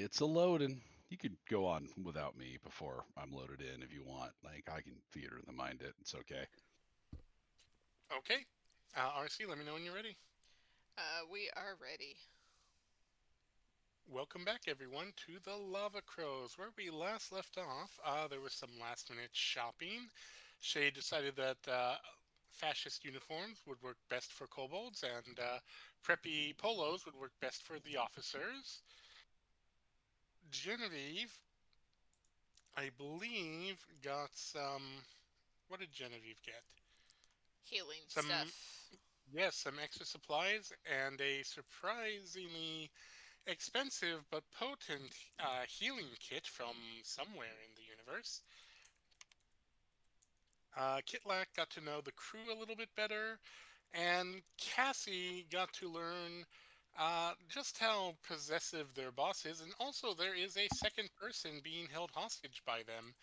It's a loading. You could go on without me before I'm loaded in if you want. Like I can theater the mind it. It's okay. Okay. RC, let me know when you're ready. We are ready. Welcome back, everyone, to the Lava Crows. Where we last left off, there was some last minute shopping. Shay decided that fascist uniforms would work best for kobolds, and preppy polos would work best for the officers. Genevieve, I believe, got some. What did Genevieve get? Healing Some, stuff. yes, some extra supplies and a surprisingly expensive but potent healing kit from somewhere in the universe. Kitlak got to know the crew a little bit better, and Cassie got to learn just how possessive their boss is, and also there is a second person being held hostage by them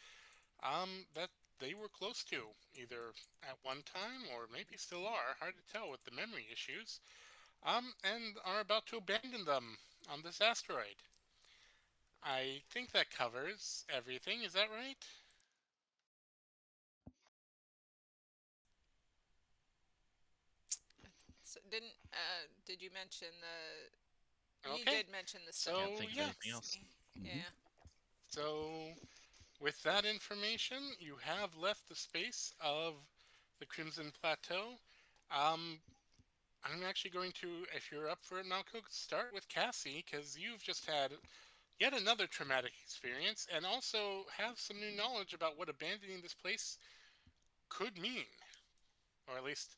that they were close to, either at one time or maybe still are, hard to tell with the memory issues, and are about to abandon them on this asteroid. I think that covers everything. Is that right? So did you mention the you Okay. did mention the Can't So, think of yeah. anything else. supremacy. Hmm. Yeah. So, with that information, you have left the space of the Crimson Plateau. Um, I'm actually going to, if you're up for it, Malco, start with Cassie, because you've just had yet another traumatic experience and also have some new knowledge about what abandoning this place could mean. Or at least,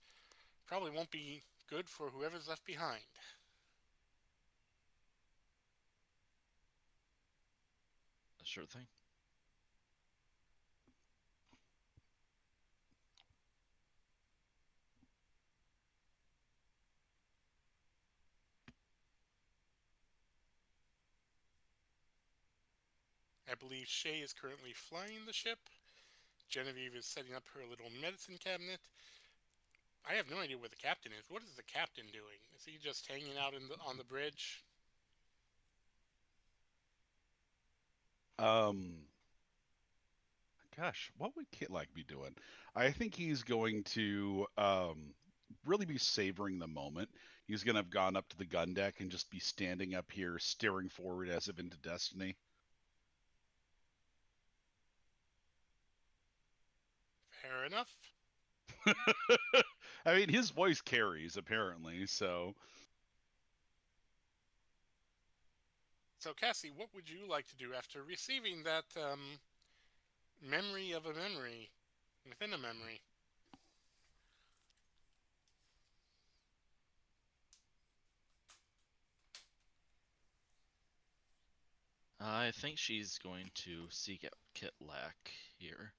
probably won't be good for whoever's left behind. Sure thing. I believe Shay is currently flying the ship. Genevieve is setting up her little medicine cabinet. I have no idea where the captain is. What is the captain doing? Is he just hanging out on the bridge? Um, Gosh, what would Kit like be doing? I think he's going to really be savoring the moment. He's going to have gone up to the gun deck and just be standing up here, staring forward as if into destiny. Fair enough. I mean, his voice carries apparently, so So, Cassie, what would you like to do after receiving that memory of a memory within a memory? I think she's going to seek out Kitlak here.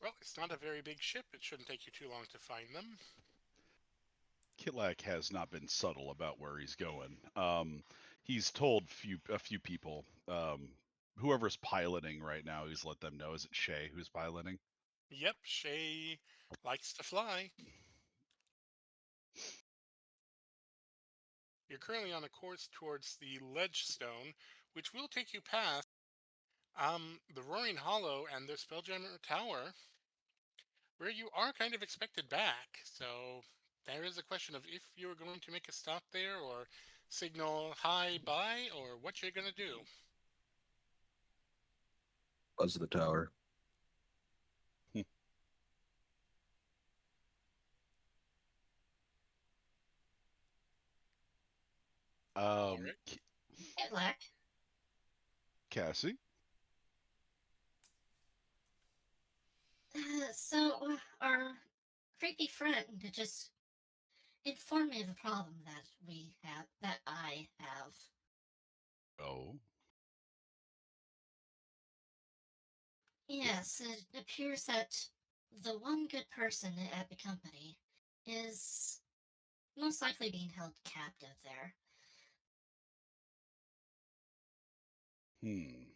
Well, it's not a very big ship. It shouldn't take you too long to find them. Kitlak has not been subtle about where he's going. He's told a few people. Whoever's piloting right now, he's let them know. Is it Shay who's piloting? Yep, Shay likes to fly. You're currently on a course towards the ledge stone, which will take you past the Roaring Hollow and the Spelljammer Tower, where you are kind of expected back. So there is a question of if you're going to make a stop there or signal hi bye or what you're going to do. Buzz the tower. All Um, right. Hey, Black. Cassie. So our creepy friend just informed me of a problem that I have. Oh. Yes, it appears that the one good person at the company is most likely being held captive there. Hmm.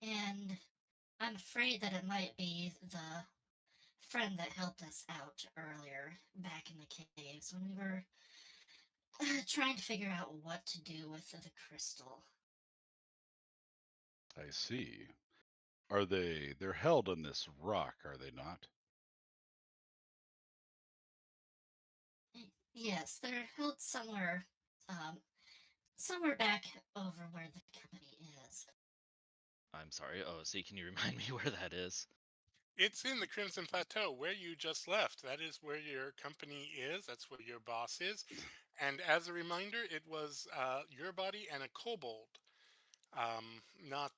And I'm afraid that it might be the friend that helped us out earlier back in the caves when we were trying to figure out what to do with the crystal. I see. They're held on this rock, are they not? Yes, they're held somewhere, um, somewhere back over where the company is. I'm sorry. Oh, see, can you remind me where that is? It's in the Crimson Plateau where you just left. That is where your company is. That's where your boss is. And as a reminder, it was your body and a kobold, not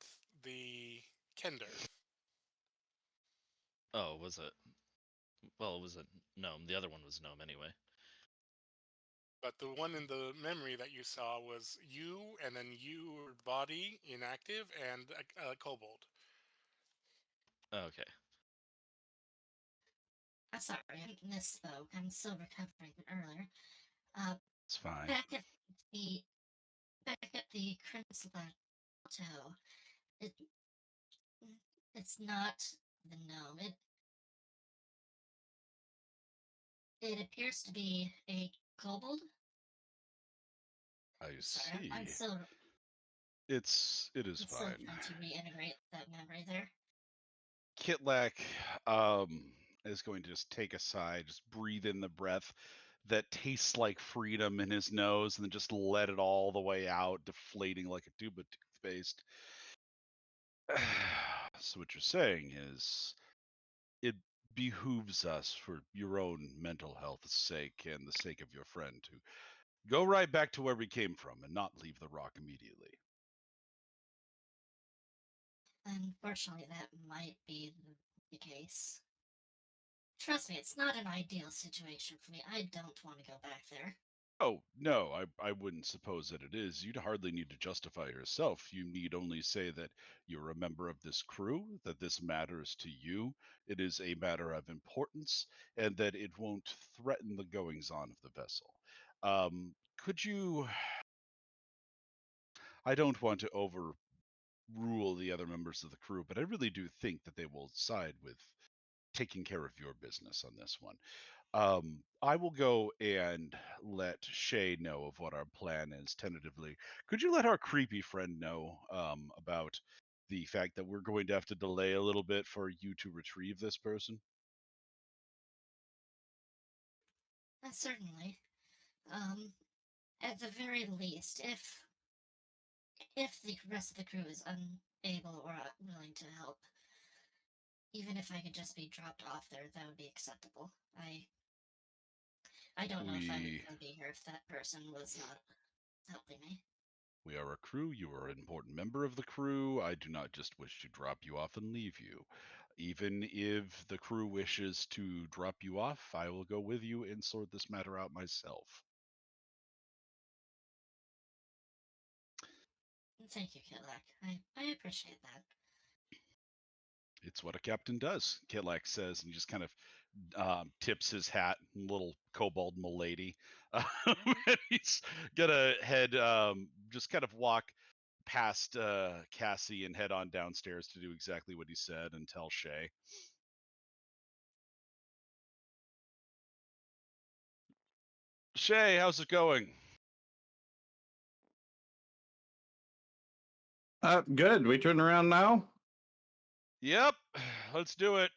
the Kender. Oh, was it? Well, it was a gnome. The other one was gnome anyway. But the one in the memory that you saw was you, and then your body inactive, and a kobold. Oh, okay. I'm sorry, I misspoke. I'm still recovering from earlier. Uh, It's fine. back at the back at the Crimson Plateau, it it's not the gnome. It appears to be a kobold. I Sorry, see. It is I'm still fine. trying to reintegrate that memory there. Kitlak is going to just take a sigh, just breathe in the breath that tastes like freedom in his nose, and then just let it all the way out, deflating like a tube of toothpaste. So what you're saying is, it behooves us, for your own mental health's sake and the sake of your friend, to go right back to where we came from and not leave the rock immediately. Unfortunately, that might be the case. Trust me, it's not an ideal situation for me. I don't want to go back there. Oh, no, I wouldn't suppose that it is. You'd hardly need to justify yourself. You need only say that you're a member of this crew, that this matters to you, it is a matter of importance, and that it won't threaten the goings on of the vessel. Could you? I don't want to overrule the other members of the crew, but I really do think that they will side with taking care of your business on this one. I will go and let Shay know of what our plan is tentatively. Could you let our creepy friend know about the fact that we're going to have to delay a little bit for you to retrieve this person? Certainly. Um, at the very least, if the rest of the crew is unable or unwilling to help, even if I could just be dropped off there, that would be acceptable. I don't know if I would We still be here if that person was not helping me. we are a crew. You are an important member of the crew. I do not just wish to drop you off and leave you. Even if the crew wishes to drop you off, I will go with you and sort this matter out myself. Thank you, Kitlak. I appreciate that. It's what a captain does, Kitlak says, and he just kind of tips his hat, little kobold milady. And he's gonna head, just kind of walk past Cassie and head on downstairs to do exactly what he said and tell Shay. Shay, how's it going? Good. We turn around now. Yep, let's do it.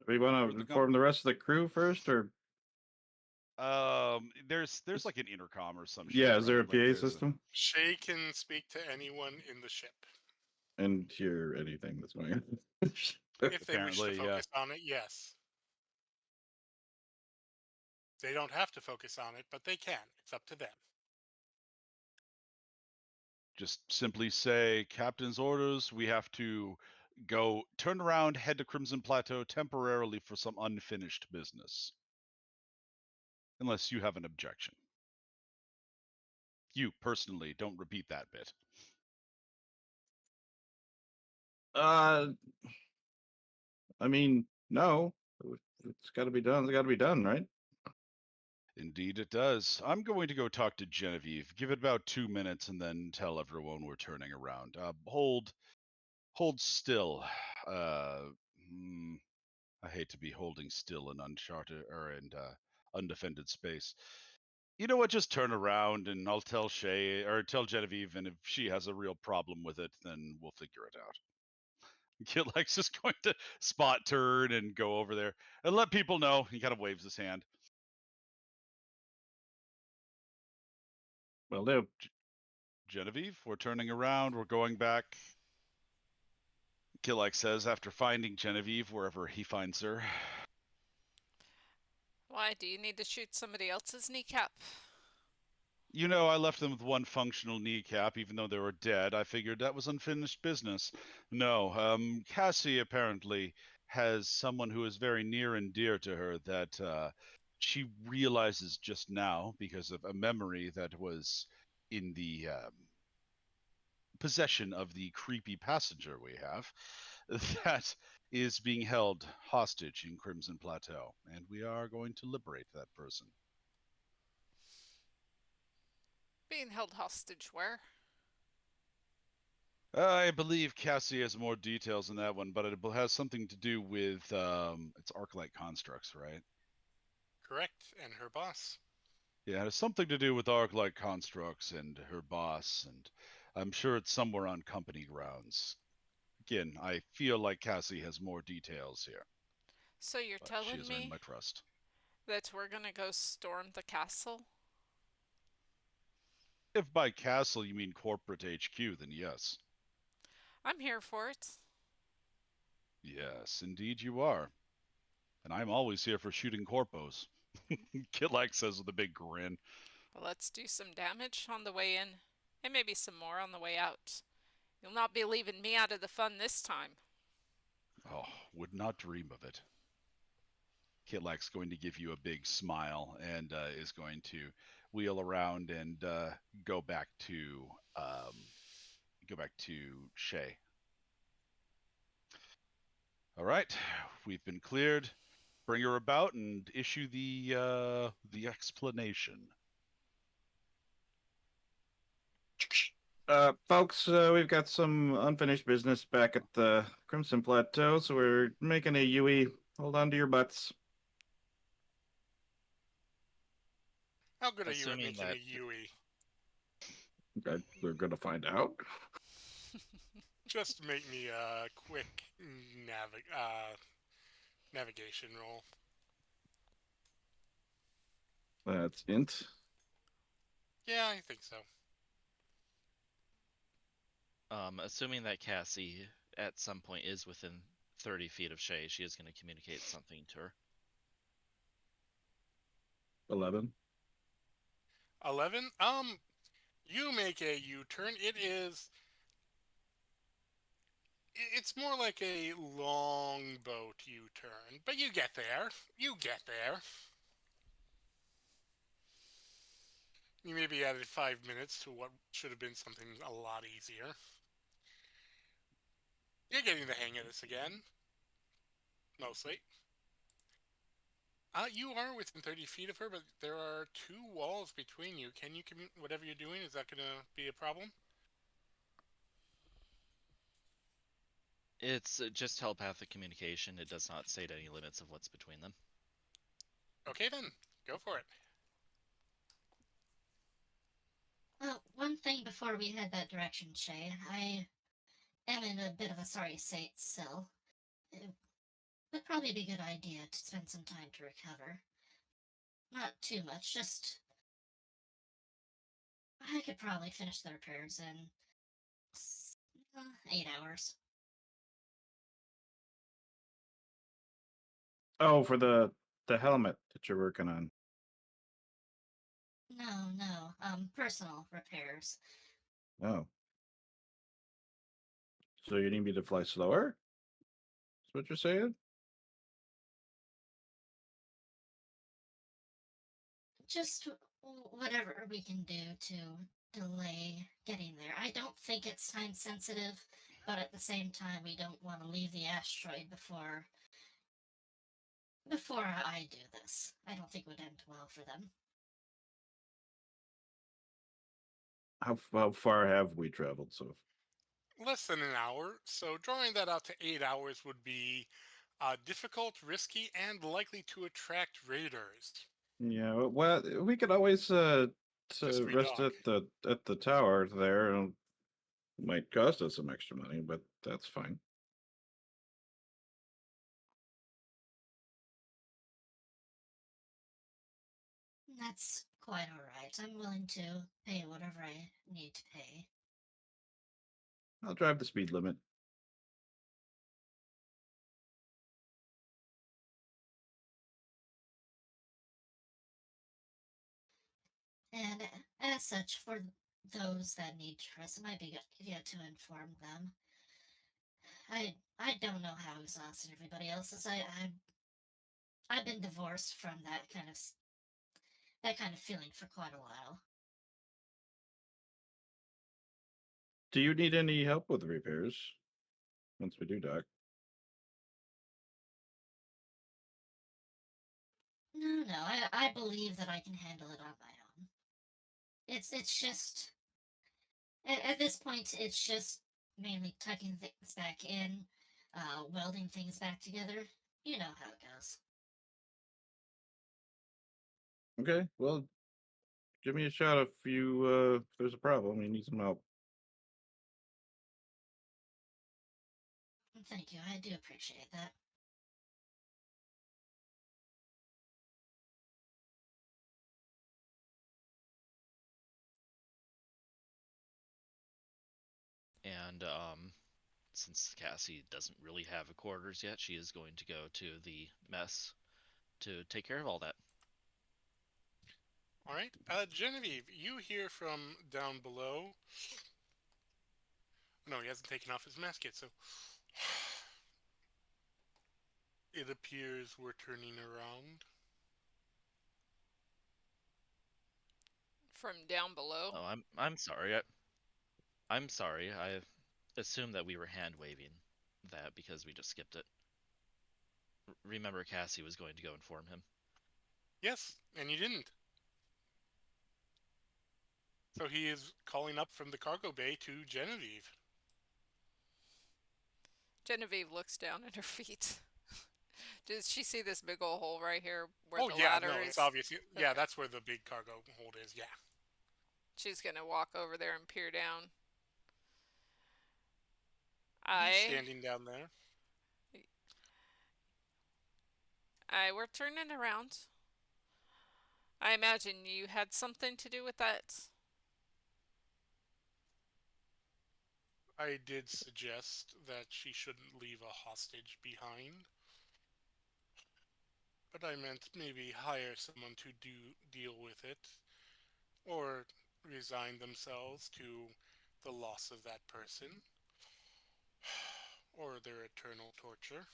We want Where'd to the inform the rest of the crew first, or there's like an intercom or some shit, yeah, is there a right? Like PA there's a, system Shay can speak to anyone in the ship. and hear anything that's going on? If they wish to apparently, focus on it, yes. They don't have to focus on it, but they can. It's up to them. just simply say captain's orders. We have to go turn around, head to Crimson Plateau temporarily for some unfinished business. Unless you have an objection. You personally don't repeat that bit. uh, I mean, no. It's got to be done. It's got to be done, right? Indeed, it does. I'm going to go talk to Genevieve. Give it about 2 minutes, and then tell everyone we're turning around. Hold still. Uh, I hate to be holding still in uncharted or in undefended space. You know what? Just turn around and I'll tell Shay or tell Genevieve, and if she has a real problem with it, then we'll figure it out. Kid likes just going to spot turn and go over there and let people know. He kind of waves his hand. Will do. Genevieve, we're turning around. We're going back. Kilike says after finding Genevieve wherever he finds her. Why, do you need to shoot somebody else's kneecap? You know, I left them with one functional kneecap, even though they were dead. I figured that was unfinished business. No, Cassie apparently has someone who is very near and dear to her that she realizes just now because of a memory that was in the possession of the creepy passenger we have that is being held hostage in Crimson Plateau, and we are going to liberate that person. Being held hostage where? I believe Cassie has more details on that one, but it has something to do with it's Arc-like constructs, right? Correct, and her boss. Yeah, it has something to do with Arc-like constructs and her boss, and I'm sure it's somewhere on company grounds. Again, I feel like Cassie has more details here, So you're but she telling has earned me my trust. that we're gonna go storm the castle? If by castle you mean corporate HQ, then yes. I'm here for it. Yes, indeed you are. And I'm always here for shooting corpos. Kid says with a big grin. But let's do some damage on the way in, and maybe some more on the way out. You'll not be leaving me out of the fun this time. Oh, would not dream of it. Kitlak's going to give you a big smile and is going to wheel around and go back to Shay. All right, we've been cleared. Bring her about and issue the explanation. Folks, we've got some unfinished business back at the Crimson Plateau, so we're making a Yui. Hold on to your butts. How good are you at Assuming making a that Yui? We're gonna find out. Just make me a quick navigation roll. That's int. Yeah, I think so. assuming that Cassie at some point is within 30 feet of Shay, she is going to communicate something to her. 11. 11. You make a U-turn. It's more like a long boat U-turn, but you get there. You get there. You maybe added 5 minutes to what should have been something a lot easier. You're getting the hang of this again. Mostly. You are within 30 feet of her, but there are two walls between you. Can you whatever you're doing? Is that going to be a problem? It's just telepathic communication. It does not state any limits of what's between them. Okay then, go for it. One thing before we head that direction, Shay. I am in a bit of a sorry state still. It would probably be a good idea to spend some time to recover. Not too much, just. I could probably finish the repairs in 8 hours. Oh, for the helmet that you're working on. No, personal repairs. Oh. So you need me to fly slower? Is what you're saying? Just whatever we can do to delay getting there. I don't think it's time sensitive, but at the same time, we don't want to leave the asteroid before I do this. I don't think it would end well for them. How far have we traveled so? Less than an hour, so drawing that out to 8 hours would be Difficult, risky, and likely to attract raiders. Yeah, well, we could always Just to rest redock. at the tower there. It might cost us some extra money, but that's fine. That's quite alright. I'm willing to pay whatever I need to pay. I'll drive the speed limit. And as such, for those that need trust, it might be good to inform them. I don't know how exhausted everybody else is. I've been divorced from that kind of feeling for quite a while. Do you need any help with repairs once we do dock? No, I believe that I can handle it on my own. It's just at this point it's just mainly tucking things back in, welding things back together. You know how it goes. Okay, well, give me a shot if if there's a problem. You need some help. Thank you. I do appreciate that. And since Cassie doesn't really have a quarters yet, she is going to go to the mess to take care of all that. All right. Genevieve, you hear from down below. No, he hasn't taken off his mask yet, so it appears we're turning around. From down below. Oh, I'm sorry. I'm sorry. I assumed that we were hand waving that because we just skipped it. Remember, Cassie was going to go inform him. Yes, and you didn't. So he is calling up from the cargo bay to Genevieve. Genevieve looks down at her feet. Does she see this big old hole right here where Oh the yeah, ladder no, it's is? obvious. Yeah, Okay. that's where the big cargo hold is. Yeah. She's gonna walk over there and peer down. He's I standing down there. we're turning around. I imagine you had something to do with that. I did suggest that she shouldn't leave a hostage behind, but I meant maybe hire someone to deal with it, or resign themselves to the loss of that person, or their eternal torture.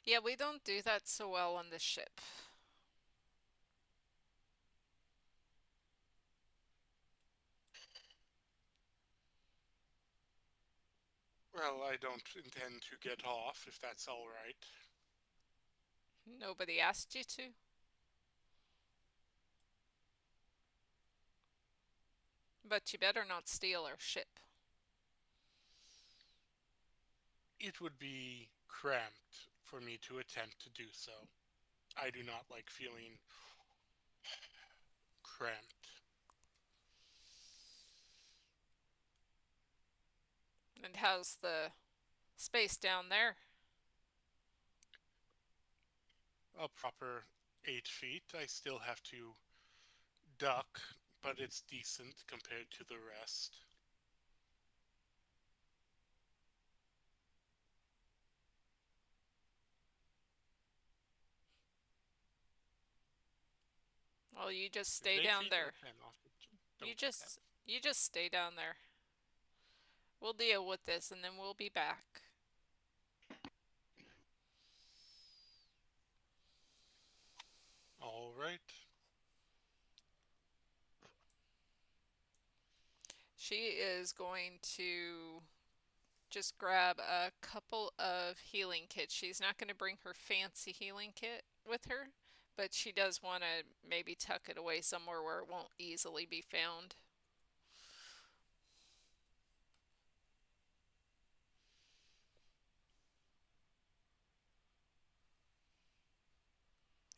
Yeah, we don't do that so well on the ship. Well, I don't intend to get off, if that's all right. Nobody asked you to. But you better not steal our ship. It would be cramped for me to attempt to do so. I do not like feeling cramped. And how's the space down there? A proper 8 feet. I still have to duck, but it's decent compared to the rest. Well, you just Is it stay 8 down feet or there. 10 off? You Double check that. just you just stay down there. We'll deal with this and then we'll be back. All right. She is going to just grab a couple of healing kits. She's not going to bring her fancy healing kit with her, but she does want to maybe tuck it away somewhere where it won't easily be found.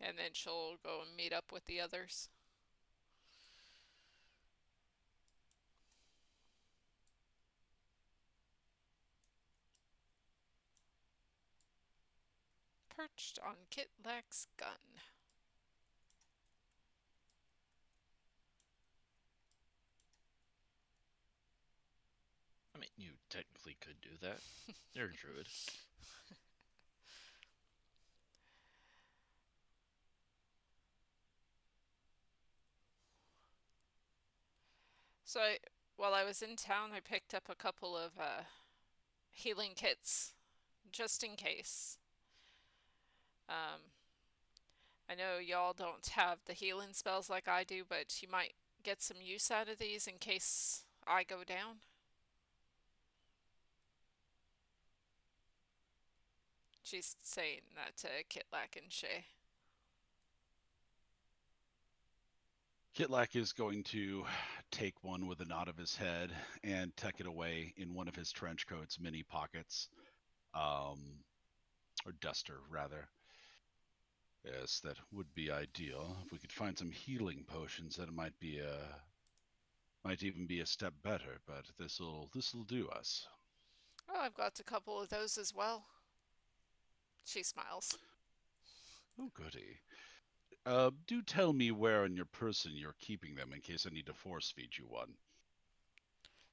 And then she'll go and meet up with the others. Perched on Kitlak's gun. I mean, you technically could do that. You're a druid. So while I was in town, I picked up a couple of healing kits just in case. I know y'all don't have the healing spells like I do, but you might get some use out of these in case I go down. She's saying that to Kitlak and Shay. Kitlak is going to take one with a nod of his head and tuck it away in one of his trench coat's mini pockets, or duster rather. Yes, that would be ideal. If we could find some healing potions, that might even be a step better. But this'll do us. Oh, I've got a couple of those as well. She smiles. Oh, goody. Do tell me where on your person you're keeping them in case I need to force feed you one.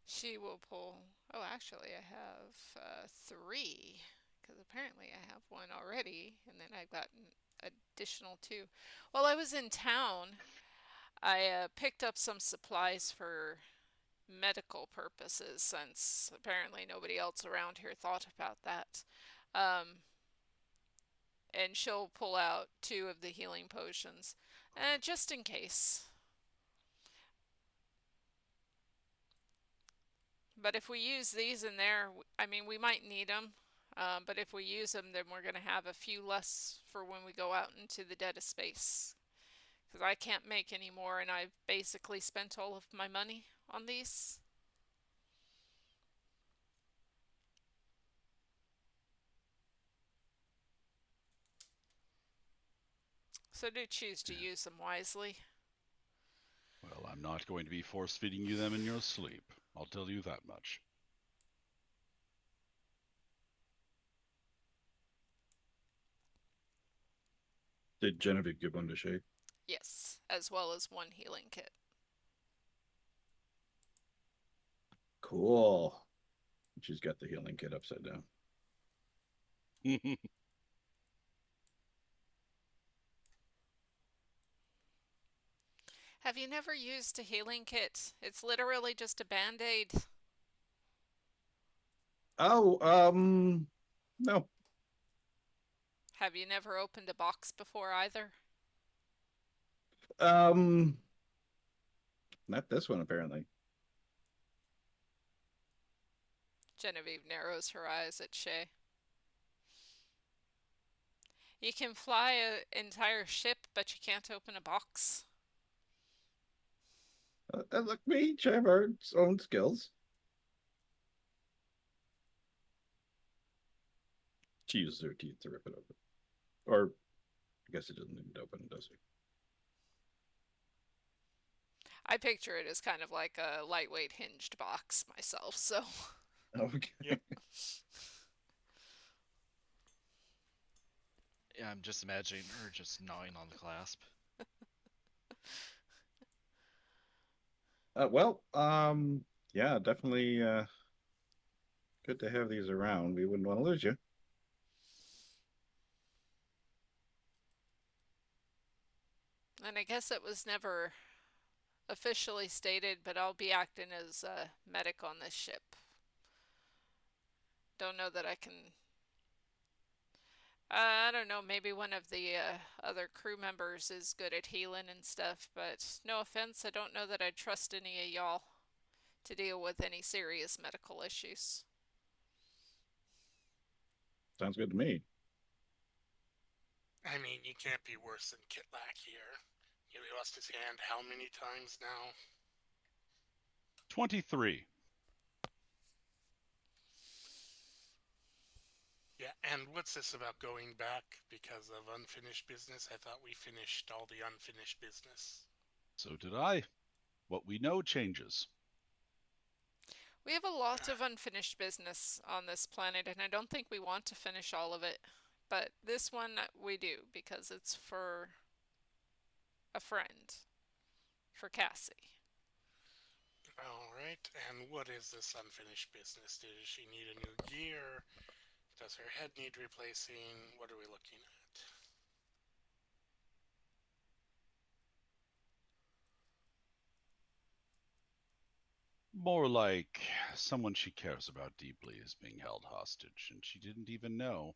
She will pull. Oh, actually, I have 3. Because apparently I have one already, and then I've got an additional 2. While I was in town, I picked up some supplies for medical purposes since apparently nobody else around here thought about that. Um, and she'll pull out 2 of the healing potions, just in case. But if we use these in there, I mean, we might need them. But if we use them, then we're going to have a few less for when we go out into the dead of space. Because I can't make any more, and I've basically spent all of my money on these. So do choose to use them wisely. Well, I'm not going to be force feeding you them in your sleep. I'll tell you that much. Did Genevieve give one to Shay? Yes, as well as 1 healing kit. Cool. She's got the healing kit upside down. Have you never used a healing kit? It's literally just a band-aid. Oh, no. Have you never opened a box before either? Um, not this one apparently. Genevieve narrows her eyes at Shay. You can fly an entire ship, but you can't open a box. Look, we each have our own skills. She uses her teeth to rip it open. Or, I guess it doesn't need to open, does it? I picture it as kind of like a lightweight hinged box myself, so. Okay. Yep. Yeah, I'm just imagining her just gnawing on the clasp. Yeah, definitely good to have these around. We wouldn't want to lose you. And I guess it was never officially stated, but I'll be acting as a medic on this ship. Don't know that I can. I don't know, maybe one of the other crew members is good at healing and stuff, but no offense, I don't know that I'd trust any of y'all to deal with any serious medical issues. Sounds good to me. I mean, you can't be worse than Kitlak here. He lost his hand how many times now? 23. Yeah, and what's this about going back because of unfinished business? I thought we finished all the unfinished business. So did I. What we know changes. We have a lot of unfinished business on this planet, and I don't think we want to finish all of it. But this one we do because it's for a friend, for Cassie. All right, and what is this unfinished business? Does she need a new gear? Does her head need replacing? What are we looking at? More like someone she cares about deeply is being held hostage, and she didn't even know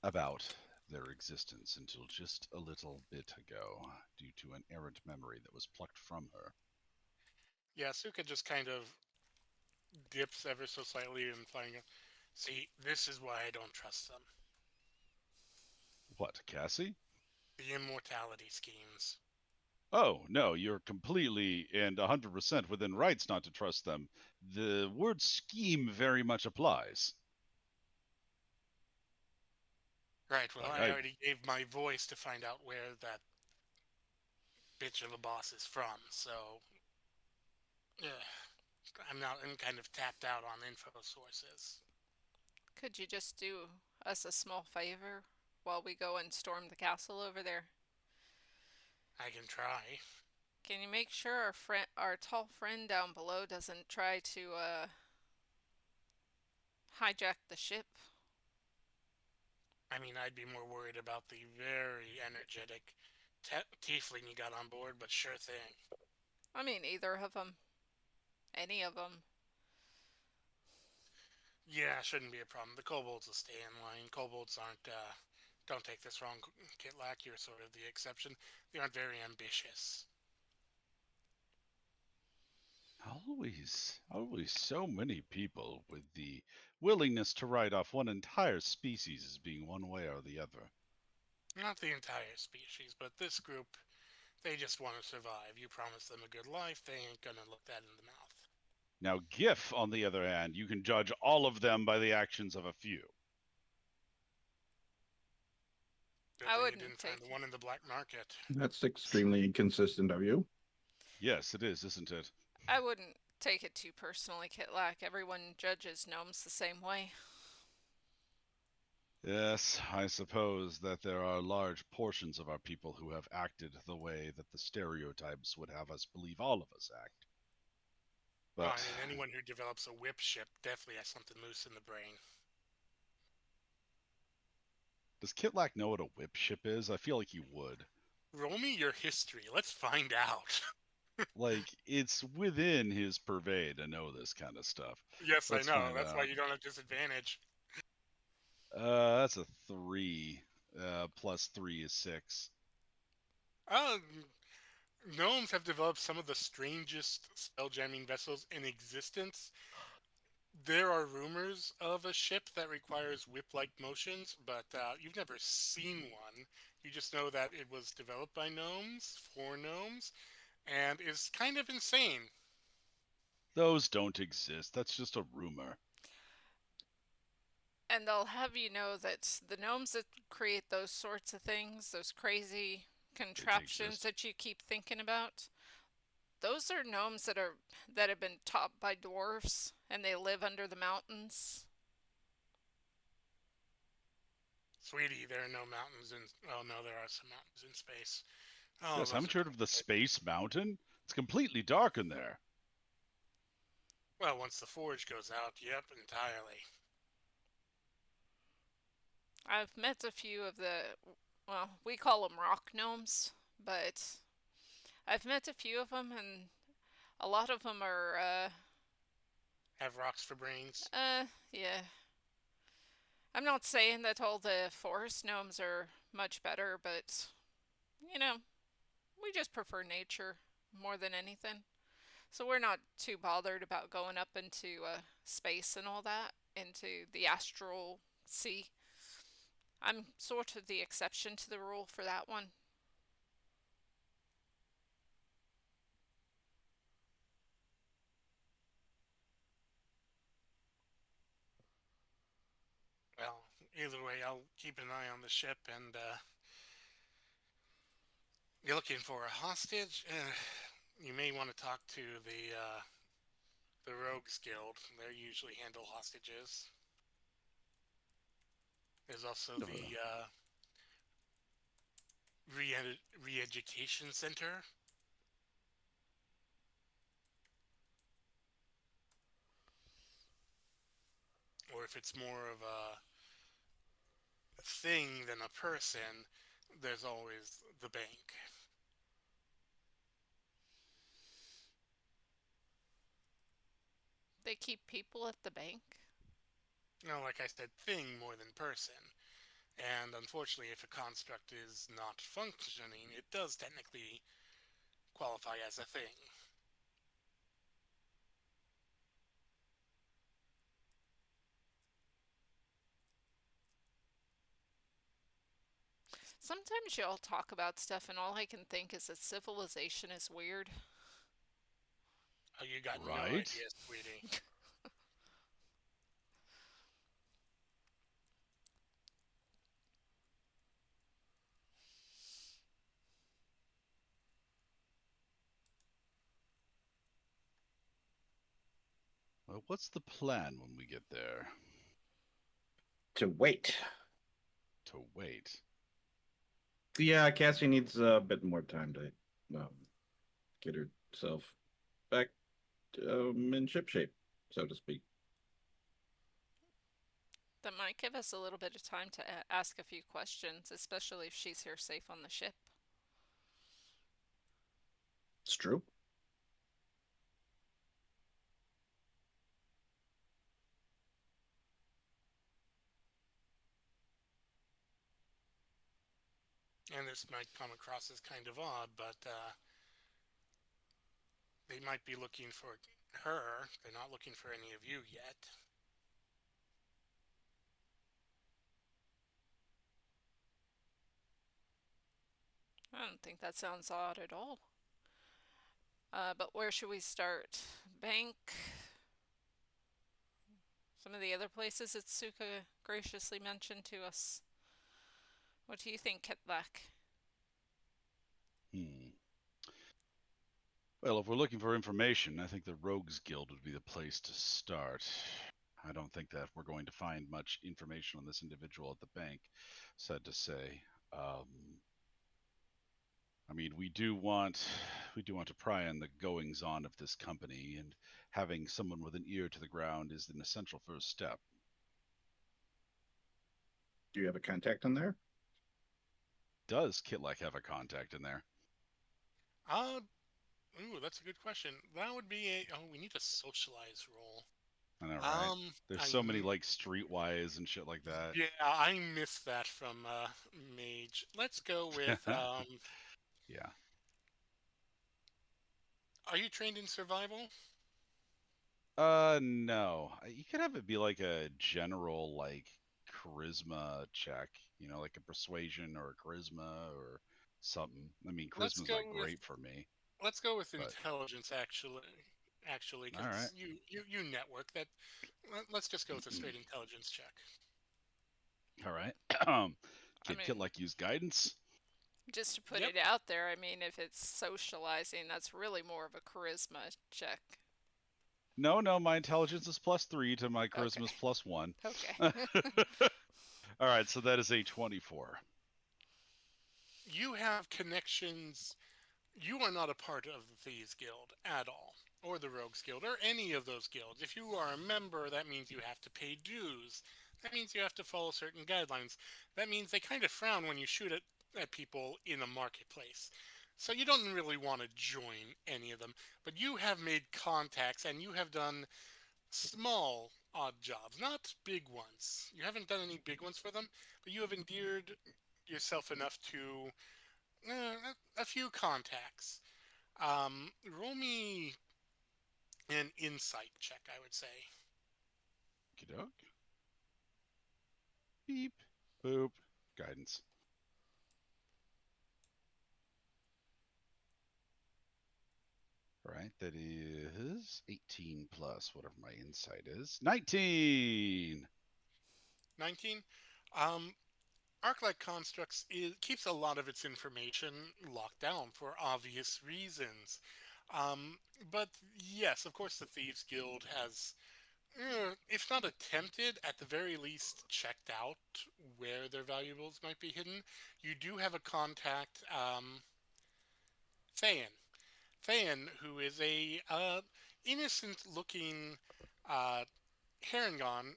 about their existence until just a little bit ago, due to an errant memory that was plucked from her. Yeah, Suka just kind of dips ever so slightly and finding, see, this is why I don't trust them. What, Cassie? The immortality schemes. Oh, no, you're completely and 100% within rights not to trust them. The word scheme very much applies. Right, well, Like, I I. already gave my voice to find out where that bitch of a boss is from, so yeah, I'm kind of tapped out on info sources. Could you just do us a small favor while we go and storm the castle over there? I can try. Can you make sure our tall friend down below doesn't try to hijack the ship? I mean, I'd be more worried about the very energetic tiefling you got on board, but sure thing. I mean, either of them, any of them. Yeah, shouldn't be a problem. The kobolds will stay in line. Kobolds aren't, don't take this wrong, Kitlak, you're sort of the exception. They aren't very ambitious. Always so many people with the willingness to write off one entire species as being one way or the other. Not the entire species, but this group, they just want to survive. You promise them a good life, they ain't gonna look that in the mouth. Now, GIF, on the other hand, you can judge all of them by the actions of a few. Good I thing you wouldn't didn't find take the it. one in the black market. That's extremely inconsistent of you. Yes, it is, isn't it? I wouldn't take it too personally, Kitlak. Everyone judges gnomes the same way. Yes, I suppose that there are large portions of our people who have acted the way that the stereotypes would have us believe all of us act. Oh, But I mean, anyone who develops a whip ship definitely has something loose in the brain. does Kitlak know what a whip ship is? I feel like he would. Roll me your history. Let's find out. Like, it's within his purvey to know this kind of stuff. Yes, I Let's know. find That's why out. you don't have disadvantage. That's a 3. Plus 3 is 6. Uh, Gnomes have developed some of the strangest spelljamming vessels in existence. There are rumors of a ship that requires whip-like motions, but you've never seen one. You just know that it was developed by gnomes, for gnomes, and is kind of insane. Those don't exist. That's just a rumor. And they'll have you know that the gnomes that create those sorts of things, those crazy They contraptions exist. that you keep thinking about, those are gnomes that have been taught by dwarves and they live under the mountains. Sweetie, there are no mountains in. Oh no, there are some mountains in space. Oh, Yes, those haven't are you heard cool. of the Space Mountain? It's completely dark in there. Well, once the forge goes out, yep, entirely. I've met a few of the, well, we call them rock gnomes, but I've met a few of them, and a lot of them are, Have rocks for brains. yeah. I'm not saying that all the forest gnomes are much better, but, you know, we just prefer nature more than anything. So we're not too bothered about going up into space and all that, into the astral sea. I'm sort of the exception to the rule for that one. Well, Either way, I'll keep an eye on the ship, and you're looking for a hostage. You may want to talk to the Rogues Guild. They usually handle hostages. There's also the re-education center. Or if it's more of a thing than a person, there's always the bank. They keep people at the bank? Like I said, thing more than person. And unfortunately, if a construct is not functioning, it does technically qualify as a thing. Sometimes y'all talk about stuff and all I can think is that civilization is weird. Oh, you got no Right? idea, sweetie. Well, what's the plan when we get there? To wait. To wait. Yeah, Cassie needs a bit more time to um, get herself back in ship shape, so to speak. That might give us a little bit of time to ask a few questions, especially if she's here safe on the ship. It's true. And this might come across as kind of odd, but they might be looking for her. They're not looking for any of you yet. I don't think that sounds odd at all. But where should we start? Bank? Some of the other places that Suka graciously mentioned to us. What do you think, Kitlak? Hmm. Well, if we're looking for information, I think the Rogues Guild would be the place to start. I don't think that we're going to find much information on this individual at the bank, sad to say. I mean, we do want to pry on the goings on of this company, and having someone with an ear to the ground is an essential first step. Do you have a contact in there? Does Kitlek have a contact in there? Uh, that's a good question. That would be a. Oh, we need a socialize roll. I know, right? There's I so many like streetwise and shit like that. Yeah, I missed that from Mage. Let's go with. Yeah. Are you trained in survival? No. You could have it be like a general like charisma check, like a persuasion or a charisma or something. I mean, Let's charisma's go not with. great for me, Let's go with but intelligence. Actually, all right. because you network that. Let's just go with a straight intelligence check. All right. I Kid mean, Kitlek use guidance. just to put Yep, it out there, I mean, if it's socializing, that's really more of a charisma check. No, no, my intelligence is +3 to my Okay. charisma's +1. Okay. All right, so that is a 24. you have connections. You are not a part of the Thieves Guild at all, or the Rogues Guild, or any of those guilds. If you are a member, that means you have to pay dues. That means you have to follow certain guidelines. That means they kind of frown when you shoot at people in a marketplace. So you don't really want to join any of them. But you have made contacts and you have done small, odd jobs, not big ones. You haven't done any big ones for them, but you have endeared yourself enough to a few contacts. Roll me an insight check, I would say. Okey-doke. Beep. Boop. Guidance. All right, that is 18 plus whatever my insight is. 19. 19. Um, Arc-like constructs keeps a lot of its information locked down for obvious reasons. Um, but yes, of course, the Thieves Guild has, if not attempted, at the very least checked out where their valuables might be hidden. You do have a contact, Thayan. Thayan, who is a innocent-looking uh, Harengon,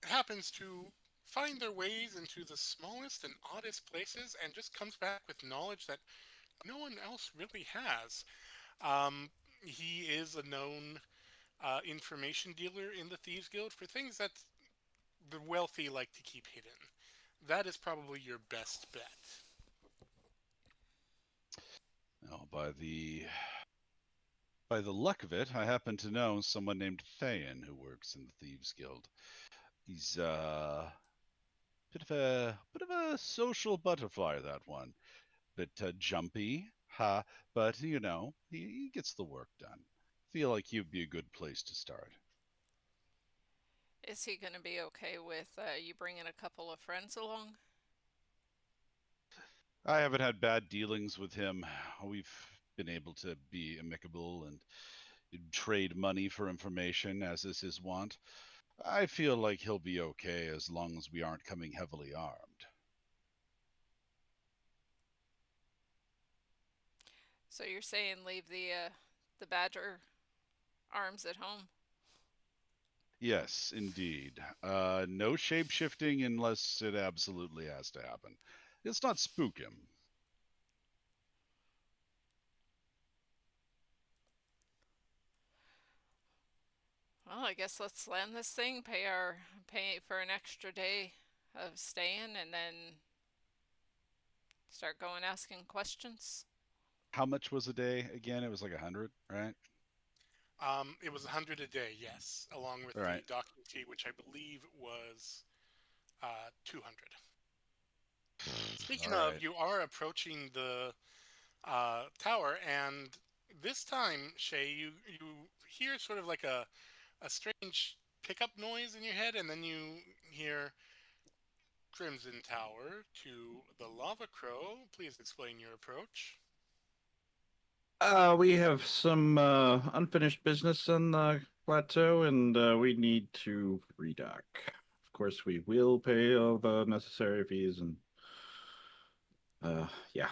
happens to find their ways into the smallest and oddest places and just comes back with knowledge that no one else really has. Um, he is a known information dealer in the Thieves Guild for things that the wealthy like to keep hidden. That is probably your best bet. Oh, by the luck of it, I happen to know someone named Thayan who works in the Thieves Guild. He's bit of a social butterfly, that one. Bit jumpy, ha, but he gets the work done. Feel like he'd be a good place to start. Is he going to be okay with you bringing a couple of friends along? I haven't had bad dealings with him. We've been able to be amicable and trade money for information, as is his wont. I feel like he'll be okay as long as we aren't coming heavily armed. So you're saying leave the badger arms at home? Yes, indeed. No shape shifting unless it absolutely has to happen. Let's not spook him. Well, I guess let's land this thing, pay for an extra day of staying, and then start going asking questions. How much was a day again? It was like 100, right? It was 100 a day, yes, along with All the right. docking fee, which I believe was 200. All Speaking of, right. you are approaching the tower, and this time, Shay, you hear sort of like a strange pickup noise in your head, and then you hear Crimson Tower to the Lava Crow. Please explain your approach. We have some unfinished business on the plateau, and we need to redock. Of course, we will pay all the necessary fees, and yeah.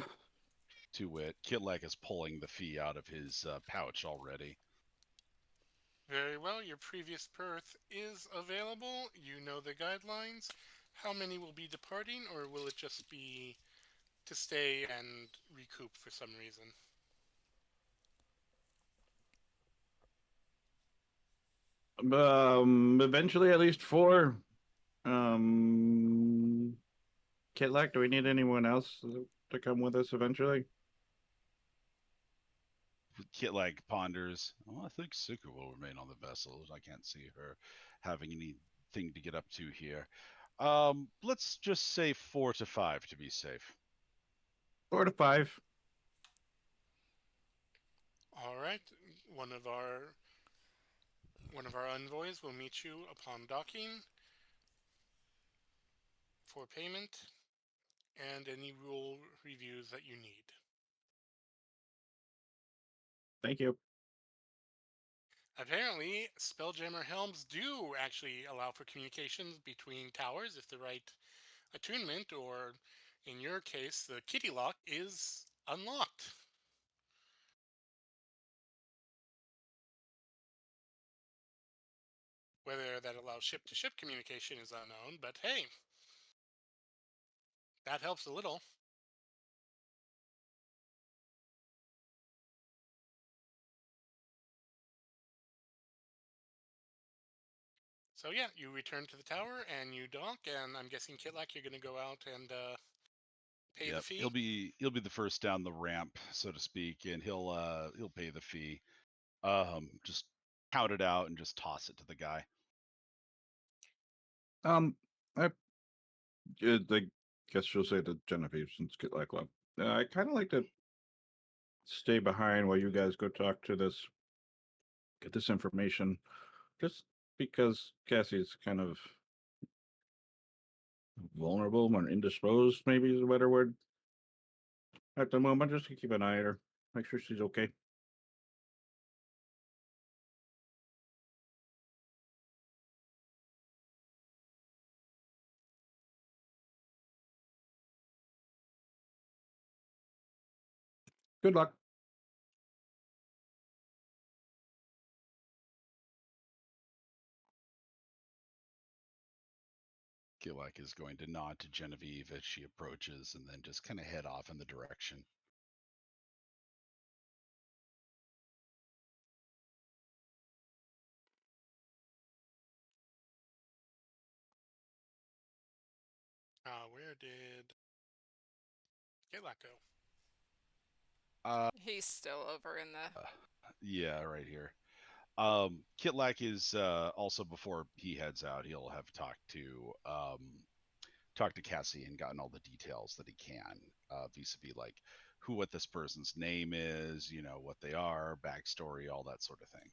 To wit, Kitlek is pulling the fee out of his pouch already. Very well, your previous berth is available. You know the guidelines. How many will be departing, or will it just be to stay and recoup for some reason? Eventually, at least four. Kitlak, do we need anyone else to come with us eventually? Kitlek ponders. Well, I think Suku will remain on the vessel. I can't see her having anything to get up to here. Let's just say 4 to 5 to be safe. 4 to 5. All right, one of our one of our envoys will meet you upon docking for payment and any rule reviews that you need. Thank you. Apparently, Spelljammer helms do actually allow for communications between towers if the right attunement, or in your case, the kitty lock, is unlocked. Whether that allows ship to ship communication is unknown, but hey, that helps a little. So yeah, you return to the tower and you dock, and I'm guessing Kitlak, you're going to go out and pay the Yep, he'll fee. be he'll be the first down the ramp, so to speak, and he'll pay the fee. Just count it out and just toss it to the guy. Um, I guess she'll say to Genevieve since Kitlak left. I kind of like to stay behind while you guys go talk to get this information, just because Cassie's kind of vulnerable or indisposed, maybe is a better word at the moment. Just to keep an eye on her, make sure she's okay. Good luck. Kilak is going to nod to Genevieve as she approaches and then just kind of head off in the direction. Where did Gaylak go? He's still over in the. Yeah, right here. Kitlak is also before he heads out, he'll have talked to Cassie and gotten all the details that he can, vis-a-vis like what this person's name is, what they are, backstory, all that sort of thing.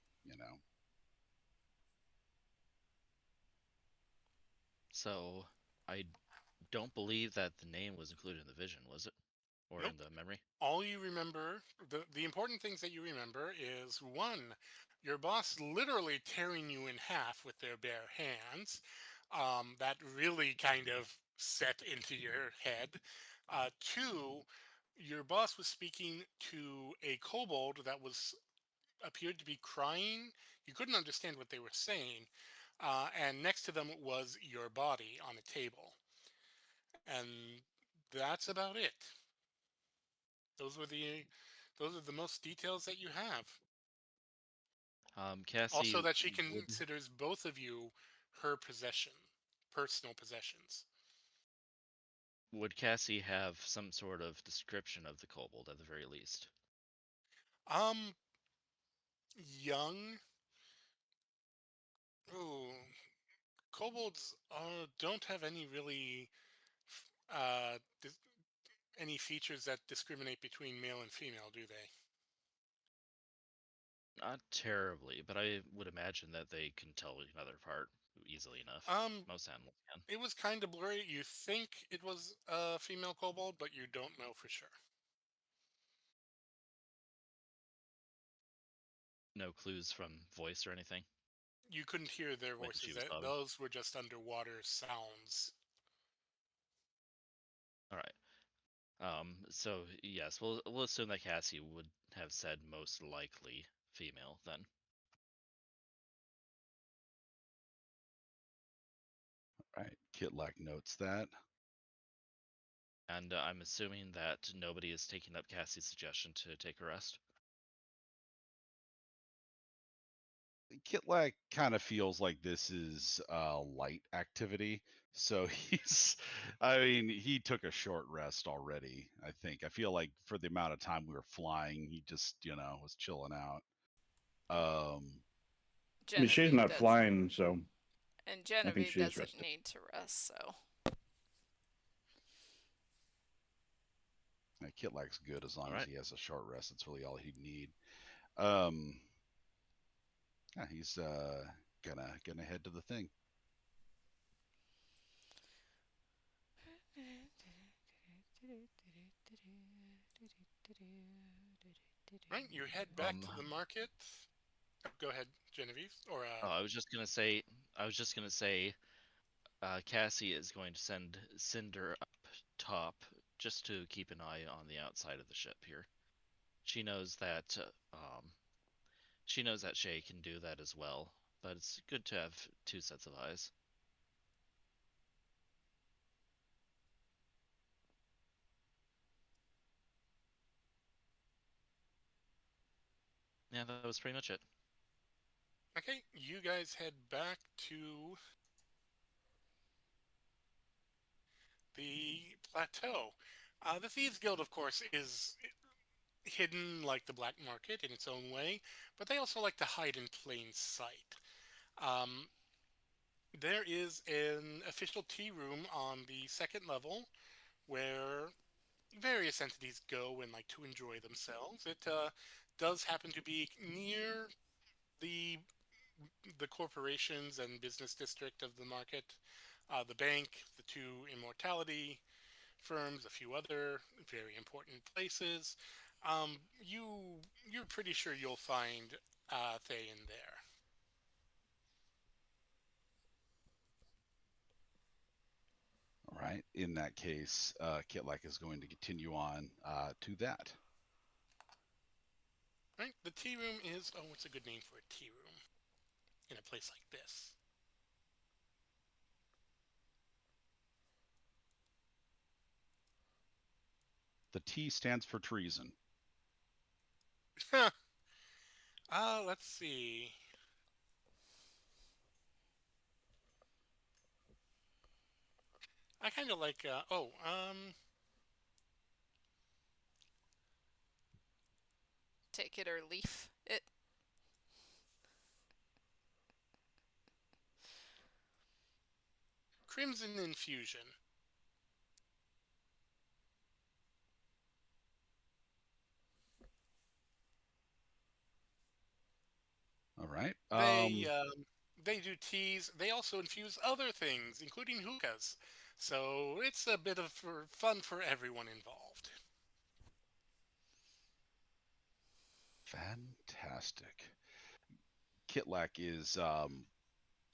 So, I don't believe that the name was included in the vision, was it? Or Nope. in the memory? All you remember, the important things that you remember is one, your boss literally tearing you in half with their bare hands. That really kind of set into your head. Two, your boss was speaking to a kobold that was appeared to be crying. You couldn't understand what they were saying. And next to them was your body on a table. And that's about it. Those were the those are the most details that you have. Cassie Also that she would considers both of you her possession, personal possessions. would Cassie have some sort of description of the kobold at the very least? Um young. Ooh, kobolds don't have any really dis- any features that discriminate between male and female, do they? Not terribly, but I would imagine that they can tell each other apart easily enough. Um Most animals can. it was kind of blurry. You think it was a female kobold, but you don't know for sure. No clues from voice or anything. You couldn't hear their When she voices. was talking. Those were just underwater sounds. All right. So yes, we'll assume that Cassie would have said most likely female then. Right. Kitlak notes that. And I'm assuming that nobody is taking up Cassie's suggestion to take a rest. Kitlak kind of feels like this is a light activity. So he took a short rest already, I think. I feel like for the amount of time we were flying, he just, was chilling out. Um, I mean, she's Genevieve not does, flying, so and I think Genevieve she is doesn't rested. need to rest, so. Kitlak's good as All long as right. he has a short rest. It's really all he'd need. Um, yeah, he's gonna head to the thing. Right, you head back Um. to the market. Oh, go ahead, Genevieve. Or Oh, I was just gonna say. I was just gonna say. Cassie is going to send Cinder up top just to keep an eye on the outside of the ship here. She knows that. She knows that Shay can do that as well, but it's good to have two sets of eyes. Yeah, that was pretty much it. okay, you guys head back to the plateau. The Thieves Guild, of course, is hidden like the black market in its own way, but they also like to hide in plain sight. Um, there is an official tea room on the second level where various entities go and like to enjoy themselves. It does happen to be near the the corporations and business district of the market. the bank, the two immortality firms, a few other very important places. You're pretty sure you'll find Thay in there. All right. In that case, Kitlak is going to continue on to that. Right? The tea room is, oh, what's a good name for a tea room in a place like this? The T stands for treason. Let's see. I kind of like, Take it or leave it. Crimson Infusion. All right. They, they do teas. They also infuse other things, including hookahs. So it's a bit of fun for everyone involved. Fantastic. Kitlak is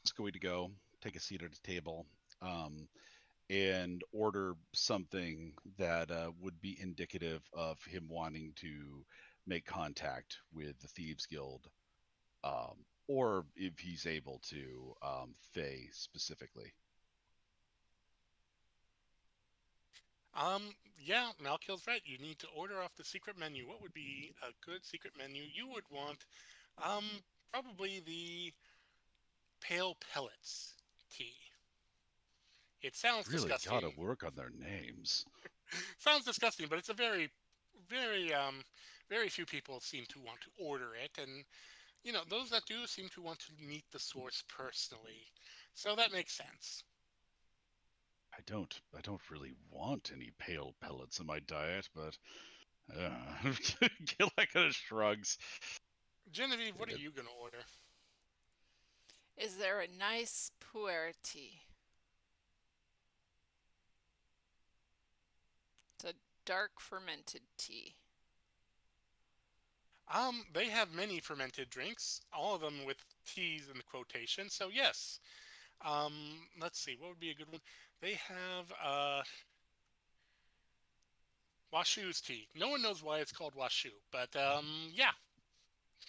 just going to go take a seat at a table and order something that would be indicative of him wanting to make contact with the Thieves Guild, or if he's able to, Faye specifically. Yeah, Malkill's right. You need to order off the secret menu. What would be a good secret menu? You would want, probably the pale pellets tea. It sounds Really got to disgusting. work on their names. Sounds disgusting, but it's a very few people seem to want to order it, and those that do seem to want to meet the source personally. So that makes sense. I don't really want any pale pellets in my diet, but Gillick kind of shrugs. Genevieve, what are you gonna order? Is there a nice puer tea? It's a dark fermented tea. They have many fermented drinks, all of them with teas in the quotation. So yes. Let's see, what would be a good one? They have Washu's tea. No one knows why it's called Washu, but yeah,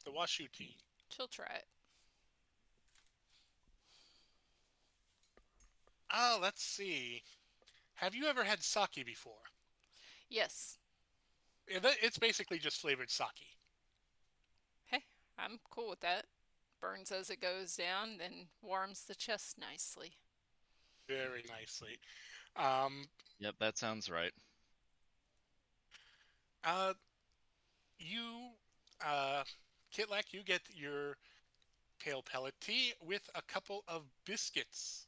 the Washu tea. She'll try it. Let's see. Have you ever had sake before? Yes. It's basically just flavored sake. Hey, I'm cool with that. Burns as it goes down, then warms the chest nicely. Very nicely. Um, Yep, that sounds right. uh, you, uh, Kitlak, you get your pale pellet tea with a couple of biscuits.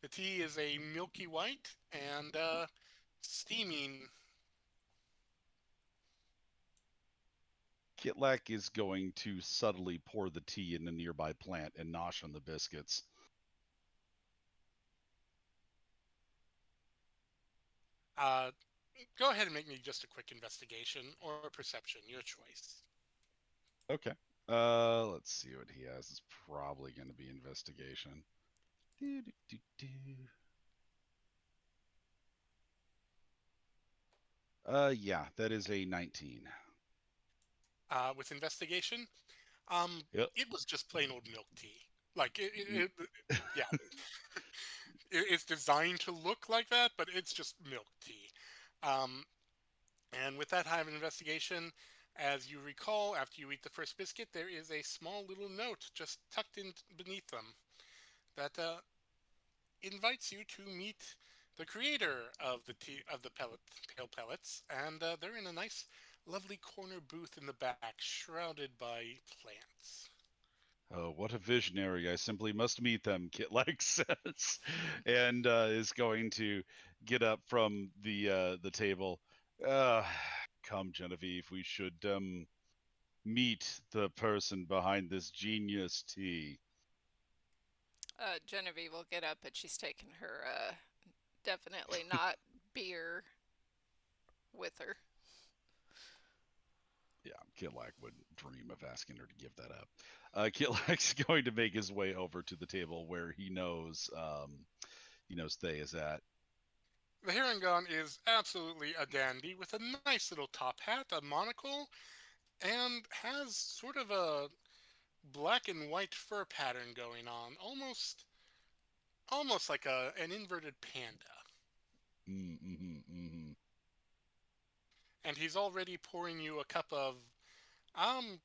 The tea is a milky white and steaming. Kitlak is going to subtly pour the tea in a nearby plant and nosh on the biscuits. Uh, Go ahead and make me just a quick investigation or perception, your choice. Okay. Let's see what he has. It's probably going to be investigation. Yeah, that is a 19. With investigation, Yep. it was just plain old milk tea. Like Mm. yeah, it's designed to look like that, but it's just milk tea. Um, and with that high of an investigation, as you recall, after you eat the first biscuit, there is a small little note just tucked in beneath them that invites you to meet the creator of the tea of the pale pellets, and they're in a nice, lovely corner booth in the back, shrouded by plants. Oh, what a visionary. I simply must meet them, Kitlak says, and is going to get up from the table. Uh, Come, Genevieve, we should meet the person behind this genius tea. Genevieve will get up, but she's taking her, definitely not beer with her. Yeah, Kitlak wouldn't dream of asking her to give that up. Kitlak's going to make his way over to the table where he knows Thay is at. The Herringon is absolutely a dandy with a nice little top hat, a monocle, and has sort of a black and white fur pattern going on, almost like an inverted panda. Mm-hmm. And he's already pouring you a cup of um